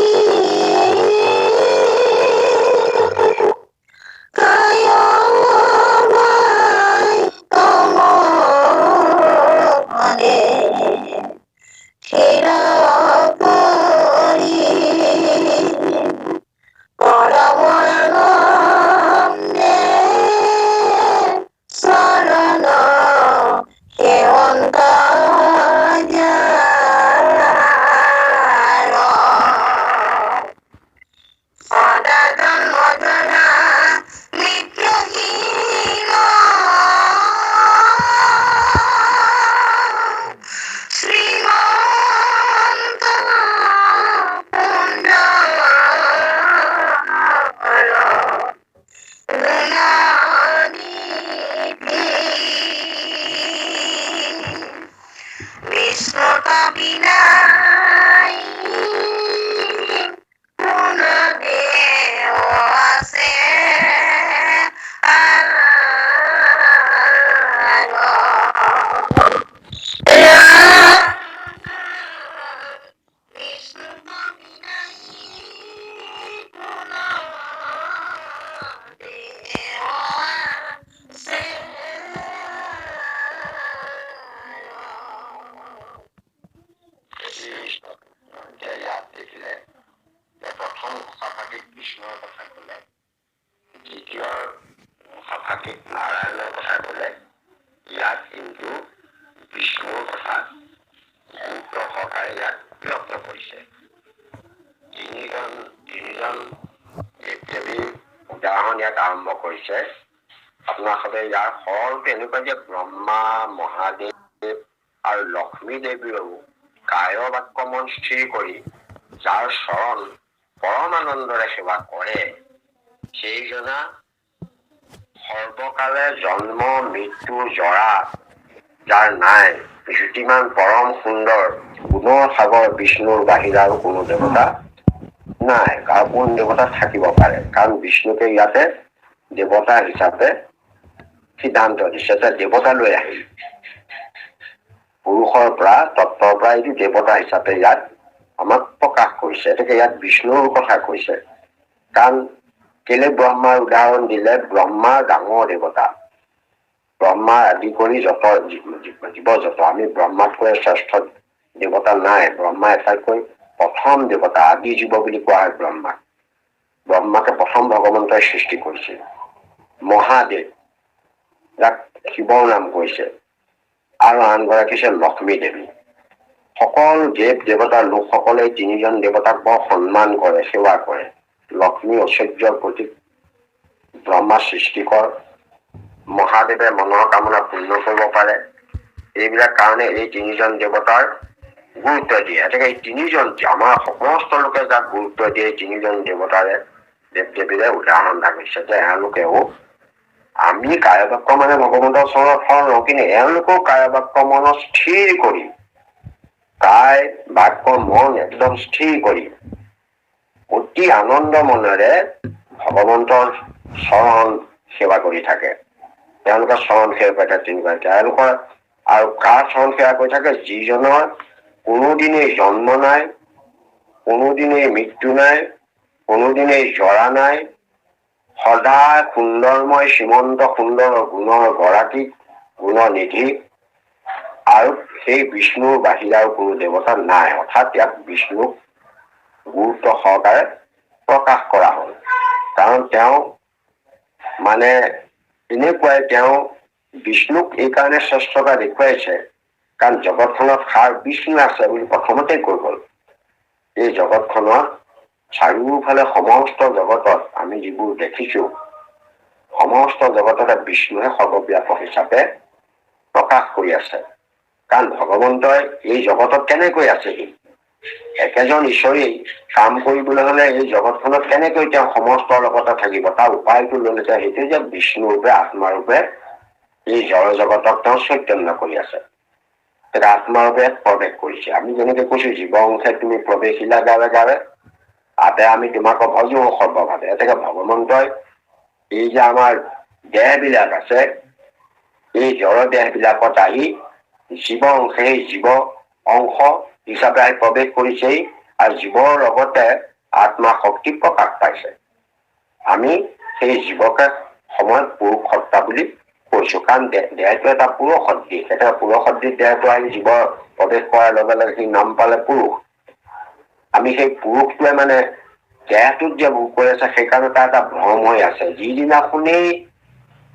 কায়াবাই কমলে থিৰ কৰি পৰমানন্দে শৰণ সেৱন্ত সদা জন্মজৰা মৃত্যুহীন শ্ৰীমন্ত বিষ্ণু কবিনাই গুণদেৱ আছে বিষ্ণু কবিনাই গুণদেৱ আছে ইয়াত দেখিলে প্ৰথম ঘোষাফাঁকিত কৃষ্ণৰ কথা কলে, দ্বিতীয় ঘোষাফাঁকিত নাৰায়ণৰ কথা কলে, ইয়াত কিন্তু বিষ্ণুৰ কথা গুৰুত্ব সহকাৰে ইয়াত ব্যক্ত কৰিছে। তিনিজন দেৱ দেৱীৰ উদাহৰণ ইয়াত আৰম্ভ কৰিছে। আপোনালোকে ইয়াৰ সৰলটো এনেকুৱা যে ব্ৰহ্মা, মহাদেৱ আৰু লক্ষ্মী দেৱীয়েও কায় বাক্য মন স্থিৰ কৰি যাৰ চৰণ পৰম আনন্দৰে সেৱা কৰে, সেইজনা সৰ্বকালে জন্ম মৃত্যু জৰা যাৰ নাই, জ্যোতিমান পৰম সুন্দৰ গুণৰ সাগৰ বিষ্ণুৰ বাহিৰা আৰু কোনো দেৱতা নাই। আৰু কোন দেৱতা থাকিব পাৰে? কাৰণ বিষ্ণুকে ইয়াতে দেৱতা হিচাপে সিদ্ধান্ত দিছে যে দেৱতা লৈ আহিল, পুৰুষৰ পৰা তত্বৰ পৰা এইটো দেৱতা হিচাপে ইয়াত আমাক প্ৰকাশ কৰিছে। গতিকে ইয়াত বিষ্ণুৰ কথা কৈছে। কাৰণ কেলে ব্ৰহ্মাৰ উদাহৰণ দিলে? ব্ৰহ্মাৰ ডাঙৰ দেৱতা, ব্ৰহ্মাৰ আদি কৰি যত জীৱ যত, আমি ব্ৰহ্মাতকৈ শ্ৰেষ্ঠ দেৱতা নাই। ব্ৰহ্মা এটাইতকৈ প্ৰথম দেৱতা, আদি জীৱ বুলি কোৱা হয় ব্ৰহ্মাক। ব্ৰহ্মাকে প্ৰথম ভগৱন্তই সৃষ্টি কৰিছিল। মহাদেৱ, যাক শিৱৰ নাম কৈছে, আৰু আনগৰাকী হৈছে লক্ষ্মী দেৱী। সকলো দেৱ দেৱতাৰ লোকসকলে তিনিজন দেৱতাক বৰ সন্মান কৰে, সেৱা কৰে। লক্ষ্মী ঐশ্বৰ্যৰ প্ৰতীক, ব্ৰহ্মা সৃষ্টিকৰ, মহাদেৱে মনৰ কামনা পূৰ্ণ কৰিব পাৰে। এইবিলাক কাৰণে এই তিনিজন দেৱতাৰ গুৰুত্ব দিয়ে। গতিকে এই তিনিজন, আমাৰ সমস্ত লোকে যাক গুৰুত্ব দিয়ে, এই তিনিজন দেৱতাৰে দেৱ দেৱীৰে উদাহৰণ দাঙিছে যে এওঁলোকেও, আমি কায় বাক্য মানে ভগৱন্তৰ চৰণত ফল নওঁ, কিন্তু এওঁলোকেও কায় বাক্য মনত স্থিৰ কৰি, কায় বাক্য মন একদম স্থিৰ কৰি অতি আনন্দ মনেৰে ভগৱন্তৰ চৰণ সেৱা কৰি থাকে। তেওঁলোকৰ চৰণ সেৱা কৰি থাকে তেনেকুৱা। তেওঁলোকৰ আৰু কাৰ চৰণ সেৱা কৰি থাকে? যিজনৰ কোনোদিনেই জন্ম নাই, কোনোদিনেই মৃত্যু নাই, কোনোদিনেই জৰা নাই, সদায় সুন্দৰময় শ্ৰীমন্ত সুন্দৰ গুণৰ গৰাকী, গুণৰ নিধি, আৰু সেই বিষ্ণুৰ বাহিৰা আৰু কোনো দেৱতা নাই। অৰ্থাৎ ইয়াত বিষ্ণুক গুৰুত্ব সহকাৰে প্ৰকাশ কৰা হ'ল। কাৰণ তেওঁ মানে এনেকুৱাই, তেওঁ বিষ্ণুক এই কাৰণে শ্ৰেষ্ঠতা দেখুৱাইছে, কাৰণ জগতখনত সাৰ বিষ্ণু আছে বুলি প্ৰথমতে কৈ গল। এই জগতখনত চাৰিওফালে সমস্ত জগতত আমি যিবোৰ দেখিছো, সমস্ত জগততে বিষ্ণুহে সৰ্বব্যাপক হিচাপে প্ৰকাশ কৰি আছে। কাৰণ ভগৱন্তই এই জগতত কেনেকৈ আছেহি? একেজন ঈশ্বৰেই কাম কৰিবলৈ হলে এই জগতখনত কেনেকৈ তেওঁ সমস্তৰ লগতে থাকিব, তাৰ উপায়টো ললে সেইটো যে বিষ্ণুৰূপে আত্মাৰূপে এই জড় জগতক তেওঁ চৈতন্য কৰি আছে, আত্মাৰূপে প্ৰৱেশ কৰিছে। আমি যেনেকে কৈছো জীৱ অংশে তুমি প্ৰৱেশিলা গাৱে গাৱে, তাতে আমি তোমাক ভজো সৰ্বভাৱে। এতেকে ভগৱন্তই এই যে আমাৰ দেহ বিলাক আছে, এই জড় দেহ বিলাকত আহি জীৱ অংশে জীৱ অংশ হিচাপে আহি প্ৰৱেশ কৰিছেই, আৰু জীৱৰ লগতে আত্মা শক্তি প্ৰকাশ পাইছে। আমি সেই জীৱকে সময়ত পুৰুষ সত্তা বুলি কৈছো, কাৰণ দেহটো এটা পুৰুষ সদৃশ, এটা পুৰুষ সদৃশ দেহটো আহি জীৱ প্ৰৱেশ কৰাৰ লগে লগে সি নাম পালে পুৰুষ। আমি সেই পুৰুষটোৱে মানে দেহটোত যে ভোগ কৰি আছে সেইকাৰণে তাৰ এটা ভ্ৰম হৈ আছে। যিদিনাখনেই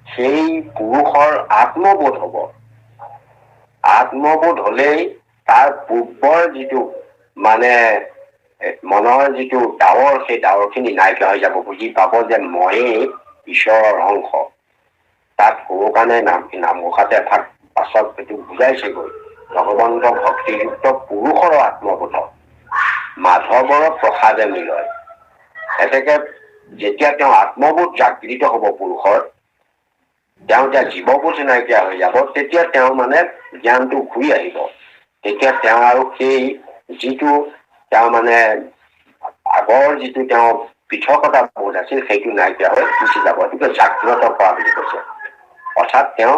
সেই পুৰুষৰ আত্মবোধ হব, আত্মবোধ হলেই তাৰ পূৰ্বৰ যিটো মানে মনৰ যিটো ডাৱৰ, সেই ডাৱৰ খিনি নাইকিয়া হৈ যাব। বুজি পাব যে ময়েই ঈশ্বৰৰ অংশ। তাত ক'ব কাৰণে নামঘোষাতে এভাগ পাছত এইটো বুজাইছেগৈ, ভগৱন্ত ভক্তিযুক্ত পুৰুষৰ আত্মবোধ মাধৱৰ প্ৰসাদে মিলয়। এতেকে যেতিয়া তেওঁ আত্মবোধ জাগৃত হব পুৰুষৰ, তেওঁ এতিয়া জীৱবোধ নাইকিয়া হৈ যাব, তেতিয়া তেওঁ মানে জ্ঞানটো ঘূৰি আহিব। তেতিয়া তেওঁ আৰু সেই যিটো তেওঁ মানে আগৰ যিটো তেওঁ পৃথকতা বোধ আছিল সেইটো নাইকিয়া হৈ গুচি যাব। গতিকে জাগ্ৰত কৰা বুলি কৈছে, অৰ্থাৎ তেওঁ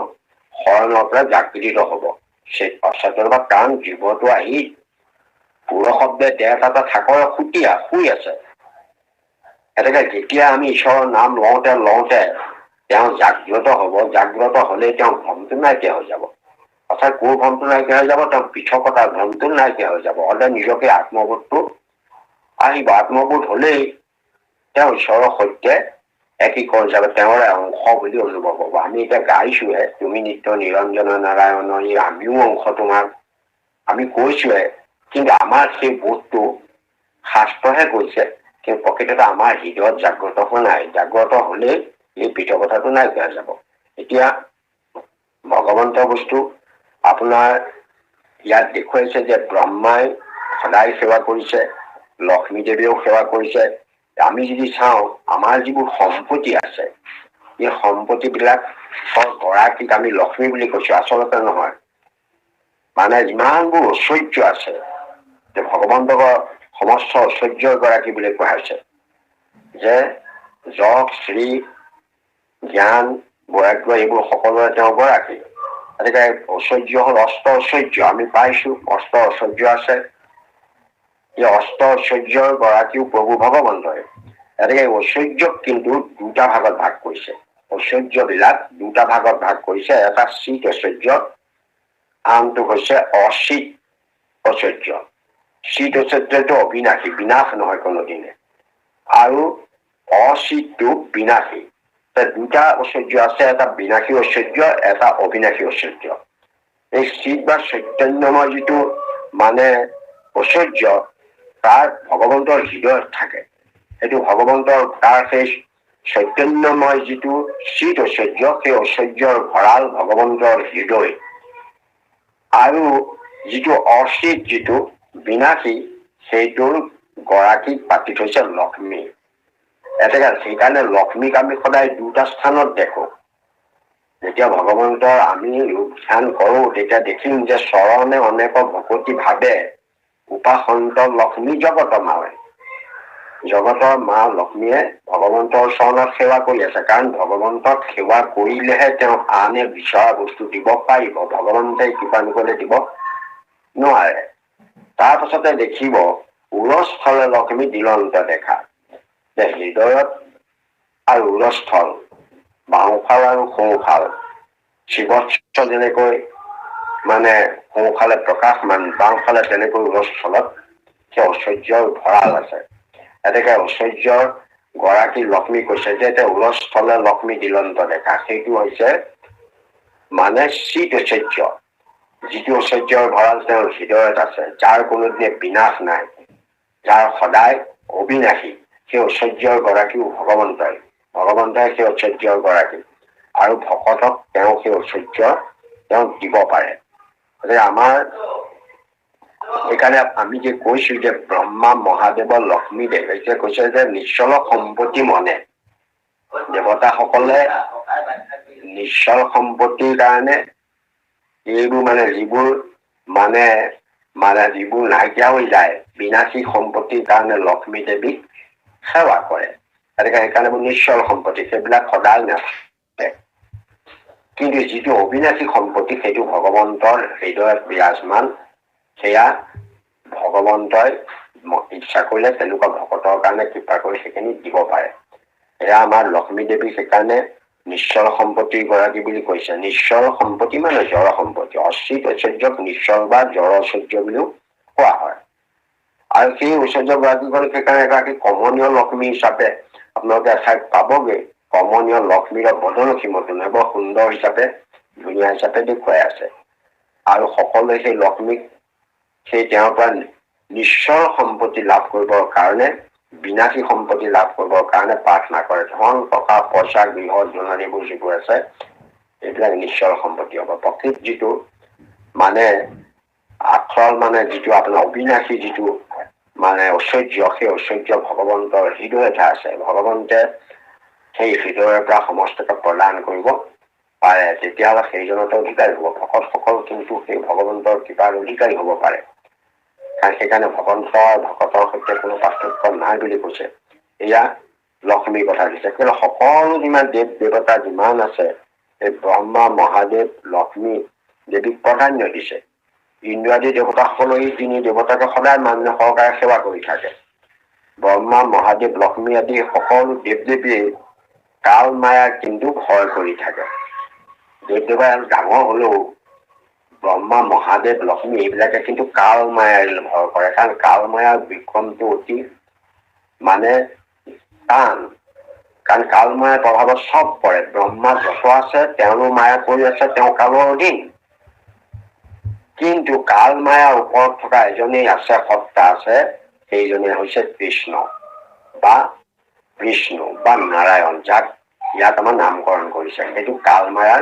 শৰণৰ পৰা জাগৃত হব। সেই অচেতন বা কাৰণ জীৱটো আহি পুৰ শব্দে দেহ এটা থাকৰ শুই আছে। এতেকে যেতিয়া আমি ঈশ্বৰৰ নাম লওঁতে তেওঁ জাগ্ৰত হব, জাগ্ৰত হলে তেওঁ ভ্ৰমটো নাইকিয়া হৈ যাব। অৰ্থাৎ কোৰ ভ্ৰমটো নাইকিয়া হৈ যাব, তেওঁ পৃথকতাৰ ভ্ৰমটো নাইকিয়া হৈ যাব। অৰ্থাৎ নিজকে আত্মবোধটো আহিব। আত্মবোধ হলেই তেওঁ ঈশ্বৰৰ সৈতে একীকৰণ হিচাপে তেওঁৰে অংশ বুলি অনুভৱ হব। আমি এতিয়া গাইছোহে, তুমি নিত্য নিৰঞ্জন নাৰায়ণৰ, এই আমিও অংশ তোমাৰ, আমি কৈছোৱে, কিন্তু আমাৰ সেই বোধটো শাস্ত্ৰহে কৈছে, কিন্তু প্ৰকৃততে আমাৰ হৃদয়ত জাগ্ৰত হোৱা নাই। জাগ্ৰত হলে এই পৃথকতাটো নাইকিয়া যাব। এতিয়া ভগৱন্তৰ বস্তু আপোনাৰ ইয়াত দেখুৱাইছে যে ব্ৰহ্মাই সদায় সেৱা কৰিছে, লক্ষ্মী দেৱীয়েও সেৱা কৰিছে। আমি যদি চাওঁ আমাৰ যিবোৰ সম্পত্তি আছে, এই সম্পত্তি বিলাকৰ গৰাকীক আমি লক্ষ্মী বুলি কৈছো, আচলতে নহয়। মানে যিমানবোৰ ঐশ্বৰ্য আছে, যে ভগৱন্তক সমস্ত ঐশ্বৰ্যৰ গৰাকী বুলি কোৱা হৈছে, যে যশ শ্ৰী জ্ঞান বৈৰাগ্য এইবোৰ সকলোৰে তেওঁ গৰাকী। গতিকে ঐশ্বৰ্য হল অষ্ট ঐশ্বৰ্য, আমি পাইছো অষ্ট ঐশ্বৰ্য আছে। এই অষ্ট ঐশ্বৰ্যৰ গৰাকীও প্ৰভু ভগৱন্তই। গতিকে ঐশ্বৰ্যক কিন্তু দুটা ভাগত ভাগ কৰিছে, ঐশ্বৰ্য বিলাক দুটা ভাগত ভাগ কৰিছে। এটা চিত ঐশ্বৰ্য, আনটো হৈছে অচিত ঐশ্বৰ্য। চিত ঐশ্বৰ্যটো অবিনাশী, বিনাশ নহয় কোনোদিনে, আৰু অচিতটো বিনাশী। দুটা ঐশ্বৰ্য আছে, এটা বিনাশী ঐশ্বৰ্য, এটা অবিনাশী ঐশ্বৰ্য। এই চিত বা চৈতন্যময় যিটো মানে ঐশ্বৰ্য, তাৰ ভগৱন্তৰ হৃদয়ত থাকে। সেইটো ভগৱন্তৰ তাৰ সেই চৈতন্যময় যিটো চিত ঐশ্বৰ্য, সেই ঐশ্বৰ্যৰ ভঁৰাল ভগৱন্তৰ হৃদয়। আৰু যিটো অচিত, যিটো বিনাশী, সেইটোৰ গৰাকীক পাতি থৈছে লক্ষ্মী। এতেকে সেইকাৰণে লক্ষ্মীক আমি সদায় দুটা স্থানত দেখো। যেতিয়া ভগৱন্তৰ আমি ৰূপ ধ্যান কৰো, তেতিয়া দেখিম যে চৰণে অনেক ভকতি ভাবে উপাসন্ত লক্ষ্মী জগত মাৱে। জগতৰ মা লক্ষ্মীয়ে ভগৱন্তৰ চৰণত সেৱা কৰি আছে, কাৰণ ভগৱন্তক সেৱা কৰিলেহে তেওঁ আনে বিচৰা বস্তু দিব পাৰিব। ভগৱন্তে কৃপা নকৰিলে দিব নোৱাৰে। তাৰ পাছতে দেখিব উৰস্থলে লক্ষ্মী দিলন্ত দেখা, যে হৃদয়ত আৰু উৰস্থল, বাওঁফাল আৰু সোঁফাল, শিৱচ্ছ যেনেকৈ মানে সোঁফালে প্ৰকাশমান, বাওঁফালে তেনেকৈ উৰস্থলত সেই ঐশ্বৰ্যৰ ভঁৰাল আছে। এনেকে ঐশ্বৰ্যৰ গৰাকী লক্ষ্মী কৈছে যে এতিয়া উৰস্থলে লক্ষ্মী দিলন্ত দেখা, সেইটো হৈছে মানে চিত ঐশ্বৰ্য, যিটো ঐশ্বৰ্যৰ ভঁৰাল তেওঁৰ হৃদয়ত আছে, যাৰ কোনোদিনে বিনাশ নাই, যাৰ সদায় অবিনাশী। সেই ঐশ্বৰ্যৰ গৰাকীও ভগৱন্তই, ভগৱন্তই সেই ঐশ্বৰ্যৰ গৰাকী, আৰু ভকতক তেওঁ সেই ঐশ্বৰ্য তেওঁ দিব পাৰে। গতিকে আমাৰ সেইকাৰণে আমি যে কৈছো যে ব্ৰহ্মা মহাদেৱ লক্ষ্মীদেৱ এতিয়া কৈছে যে নিশ্চল সম্পত্তি মনে দেৱতাসকলে নিশ্চল সম্পত্তিৰ কাৰণে এইবোৰ মানে যিবোৰ মানে মানে যিবোৰ নাইকিয়া হৈ যায় বিনাশী সম্পত্তিৰ কাৰণে লক্ষ্মী দেৱীক সেৱা কৰে গতিকে সেইকাৰণে নিশ্চল সম্পত্তি সেইবিলাক সদায় নাথাকে কিন্তু যিটো অবিনাশী সম্পত্তি সেইটো ভগৱন্তৰ হৃদয়ত বিৰাজমান সেয়া ভগৱন্তই ইচ্ছা কৰিলে তেনেকুৱা ভকতৰ কাৰণে কৃপা কৰি সেইখিনি দিব পাৰে এয়া আমাৰ লক্ষ্মী দেৱী সেইকাৰণে নিশ্চল সম্পত্তিৰ গৰাকী বুলি কৈছে নিশ্চল সম্পত্তি মানে জড় সম্পত্তি অশ্চিত ঐশ্বৰ্যক নিশ্চল বা জড় ঐশ্বৰ্য বুলিও কোৱা হয় আৰু সেই ঐশ্বৰ্য গৰাকী হ'ল সেইকাৰণে এগৰাকী কমনীয় লক্ষ্মী হিচাপে আপোনালোকে এঠাইত পাবগৈ কমনীয় লক্ষ্মীৰ বদলক্ষীমতো বৰ সুন্দৰ হিচাপে ধুনীয়া হিচাপে দেখুৱাই আছে আৰু সকলোৱে সেই লক্ষ্মীক সেই তেওঁৰ পৰা নিশ্চল সম্পত্তি লাভ কৰিবৰ কাৰণে বিনাশী সম্পত্তি লাভ কৰিবৰ কাৰণে প্ৰাৰ্থনা কৰে ধন টকা পইচা গৃহ জোনাৰীবোৰ যিবোৰ আছে এইবিলাক নিশ্চল সম্পত্তি হ'ব প্ৰকৃত যিটো মানে আচল মানে যিটো আপোনাৰ অবিনাশী যিটো মানে ঐশ্বৰ্য সেই ঐশ্বৰ্য ভগৱন্তৰ হৃদয়তে আছে ভগৱন্তে সেই হৃদয়ৰ পৰা সমস্তকে প্ৰদান কৰিব পাৰে তেতিয়াহ'লে সেইজনতে অধিকাৰী হ'ব ভকতসকল কিন্তু সেই ভগৱন্তৰ কৃপাৰ অধিকাৰী হ'ব পাৰে সেইকাৰণে ভকতৰ সৈতে কোনো পাৰ্থক্য নাই বুলি কৈছে এয়া লক্ষ্মীৰ কথা দিছে কিন্তু সকলো যিমান দেৱ দেৱতা যিমান আছে এই ব্ৰহ্মা মহাদেৱ লক্ষ্মী দেৱীক প্ৰাধান্য দিছে ইন্দ্ৰাদী দেৱতাসকলে এই তিনি দেৱতাকে সদায় মান্য সহকাৰে সেৱা কৰি থাকে ব্ৰহ্মা মহাদেৱ লক্ষ্মী আদি সকলো দেৱ দেৱীয়ে কাল মায়াৰ কিন্তু ভয় কৰি থাকে দেৱ দেৱাই ডাঙৰ হলেও ব্ৰহ্মা মহাদেৱ লক্ষ্মী এইবিলাকে কিন্তু কাল মায়াৰ ভয় কৰে কাৰণ কাল মায়াৰ বিক্ৰমটো অতি মানে টান কাৰণ কাল মায়াৰ প্ৰভাৱত চব পৰে ব্ৰহ্মা যত আছে তেওঁৰো মায়া কৰি আছে তেওঁ কালৰ অধীন কিন্তু কাল মায়াৰ ওপৰত থকা এজনেই আছে সত্তা আছে সেইজনে হৈছে কৃষ্ণ বা বিষ্ণু বা নাৰায়ণ যাক ইয়াত আমাৰ নামকৰণ কৰিছে সেইটো কাল মায়াৰ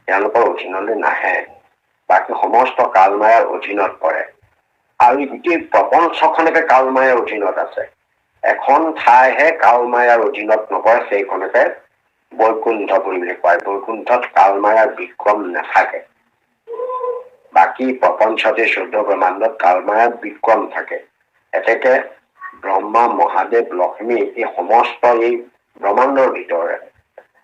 তেওঁলোকৰ অধীনলৈ নাহে বাকী সমস্ত কাল মায়াৰ অধীনত পৰে আৰু গোটেই প্ৰপঞ্চখনকে কাল মায়াৰ অধীনত আছে এখন ঠাইহে কাল মায়াৰ অধীনত নপৰে সেইখনকে বৈকুণ্ঠপুৰী বুলি কয় বৈকুণ্ঠত কাল মায়াৰ বিক্ৰম নাথাকে বাকী প্ৰপঞ্চতে 14 ব্ৰহ্মাণ্ডত কাল মায়াৰ বিক্ৰম থাকে এতেকে ব্ৰহ্মা মহাদেৱ লক্ষ্মী এই সমস্ত এই ব্ৰহ্মাণ্ডৰ ভিতৰে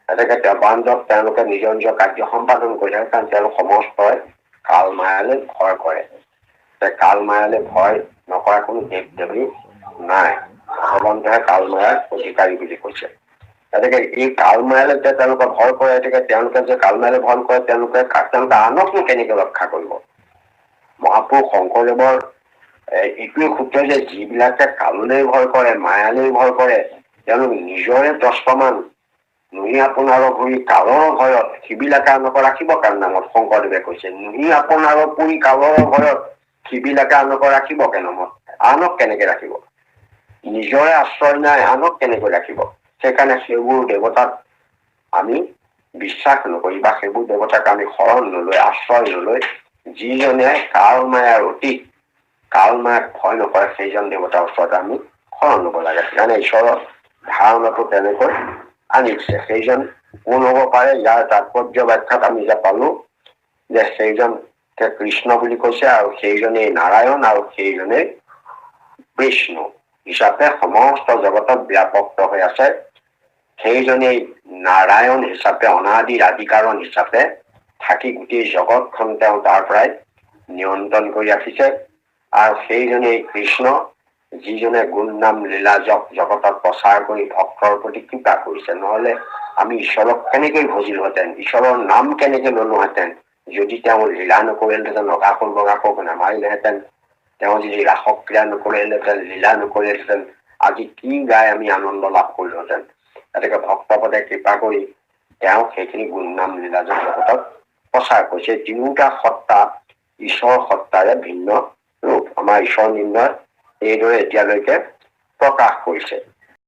এতেকে দেৱান্তত তেওঁলোকে নিজৰ নিজৰ কাৰ্য সম্পাদন কৰি থাকে কাৰণ তেওঁলোক সমস্তই কাল মায়ালৈ ভয় কৰে কাল মায়ালৈ ভয় নকৰা কোনো দেৱ দেৱী নাই ভগৱন্তহে কাল মায়াৰ অধিকাৰী বুলি কৈছে গতিকে এই কাল মায়ালৈ যে তেওঁলোকে ভয় কৰে গতিকে তেওঁলোকে যে কাল মায়ালৈ ভয় কৰে তেওঁলোকে আনকনো কেনেকে ৰক্ষা কৰিব মহাপুৰুষ শংকৰদেৱৰ এইটোৱে সূত্ৰ যে যিবিলাকে কাললৈ ভয় কৰে মায়ালৈ ভয় কৰে তেওঁলোক নিজৰে প্ৰস্পমান নুই আপোনাৰ ভৰি কালৰ ভয়ত সিবিলাকে আনক ৰাখিব কাৰ নামত শংকৰদেৱে কৈছে নুই আপোনাৰ পুৰি কালৰ ভয়ত সিবিলাকে আনক ৰাখিব কে নামত আনক কেনেকে ৰাখিব নিজৰে আশ্ৰয় নাই আনক কেনেকৈ ৰাখিব সেইকাৰণে সেইবোৰ দেৱতাক আমি বিশ্বাস নকৰি বা সেইবোৰ দেৱতাক আমি শৰণ নলৈ আশ্ৰয় নলৈ যিজনে কাল মায়াৰ অতীত কাল মায়াক ভয় নকৰে সেইজন দেৱতাৰ ওচৰত আমি শৰণ লব লাগে সেইকাৰণে ঈশ্বৰৰ ধাৰণাটো তেনেকৈ আনিছে সেইজন কোন হব পাৰে ইয়াৰ তাৎপৰ্য ব্যাখ্যাত আমি যে পালো যে সেইজনকে কৃষ্ণ বুলি কৈছে আৰু সেইজনেই নাৰায়ণ আৰু সেইজনেই বিষ্ণু হিচাপে সমস্ত জগতত ব্যাপক্ত হৈ আছে সেইজনেই নাৰায়ণ হিচাপে অনাদিৰ আদিকাৰণ হিচাপে থাকি গোটেই জগতখন তেওঁ তাৰ পৰাই নিয়ন্ত্ৰণ কৰি ৰাখিছে আৰু সেইজনেই কৃষ্ণ যিজনে গুণ নাম লীলা জগতত প্ৰচাৰ কৰি ভক্তৰ প্ৰতি কৃপা কৰিছে নহলে আমি ঈশ্বৰক কেনেকৈ ভজিলোহেঁতেন ঈশ্বৰৰ নাম কেনেকৈ ললোহেঁতেন যদি তেওঁ লীলা নকৰিলেহেঁতেন নগাসুৰ বগাসুৰক নামাৰিলেহেঁতেন তেওঁ যদি ৰাসক্ৰিয়া নকৰিলেহেঁতেন লীলা নকৰিলেহেঁতেন আজি কি গাই আমি আনন্দ লাভ কৰিলোহেঁতেন গতিকে ভক্তপদে কৃপা কৰি তেওঁ সেইখিনি গুণ নাম লীলা জগতত প্ৰচাৰ কৰিছে তিনিওটা সত্তা ঈশ্বৰ সত্তাৰে ভিন্ন ৰূপ আমাৰ ঈশ্বৰ নিৰ্ণয় এইদৰে এতিয়ালৈকে প্ৰকাশ কৰিছে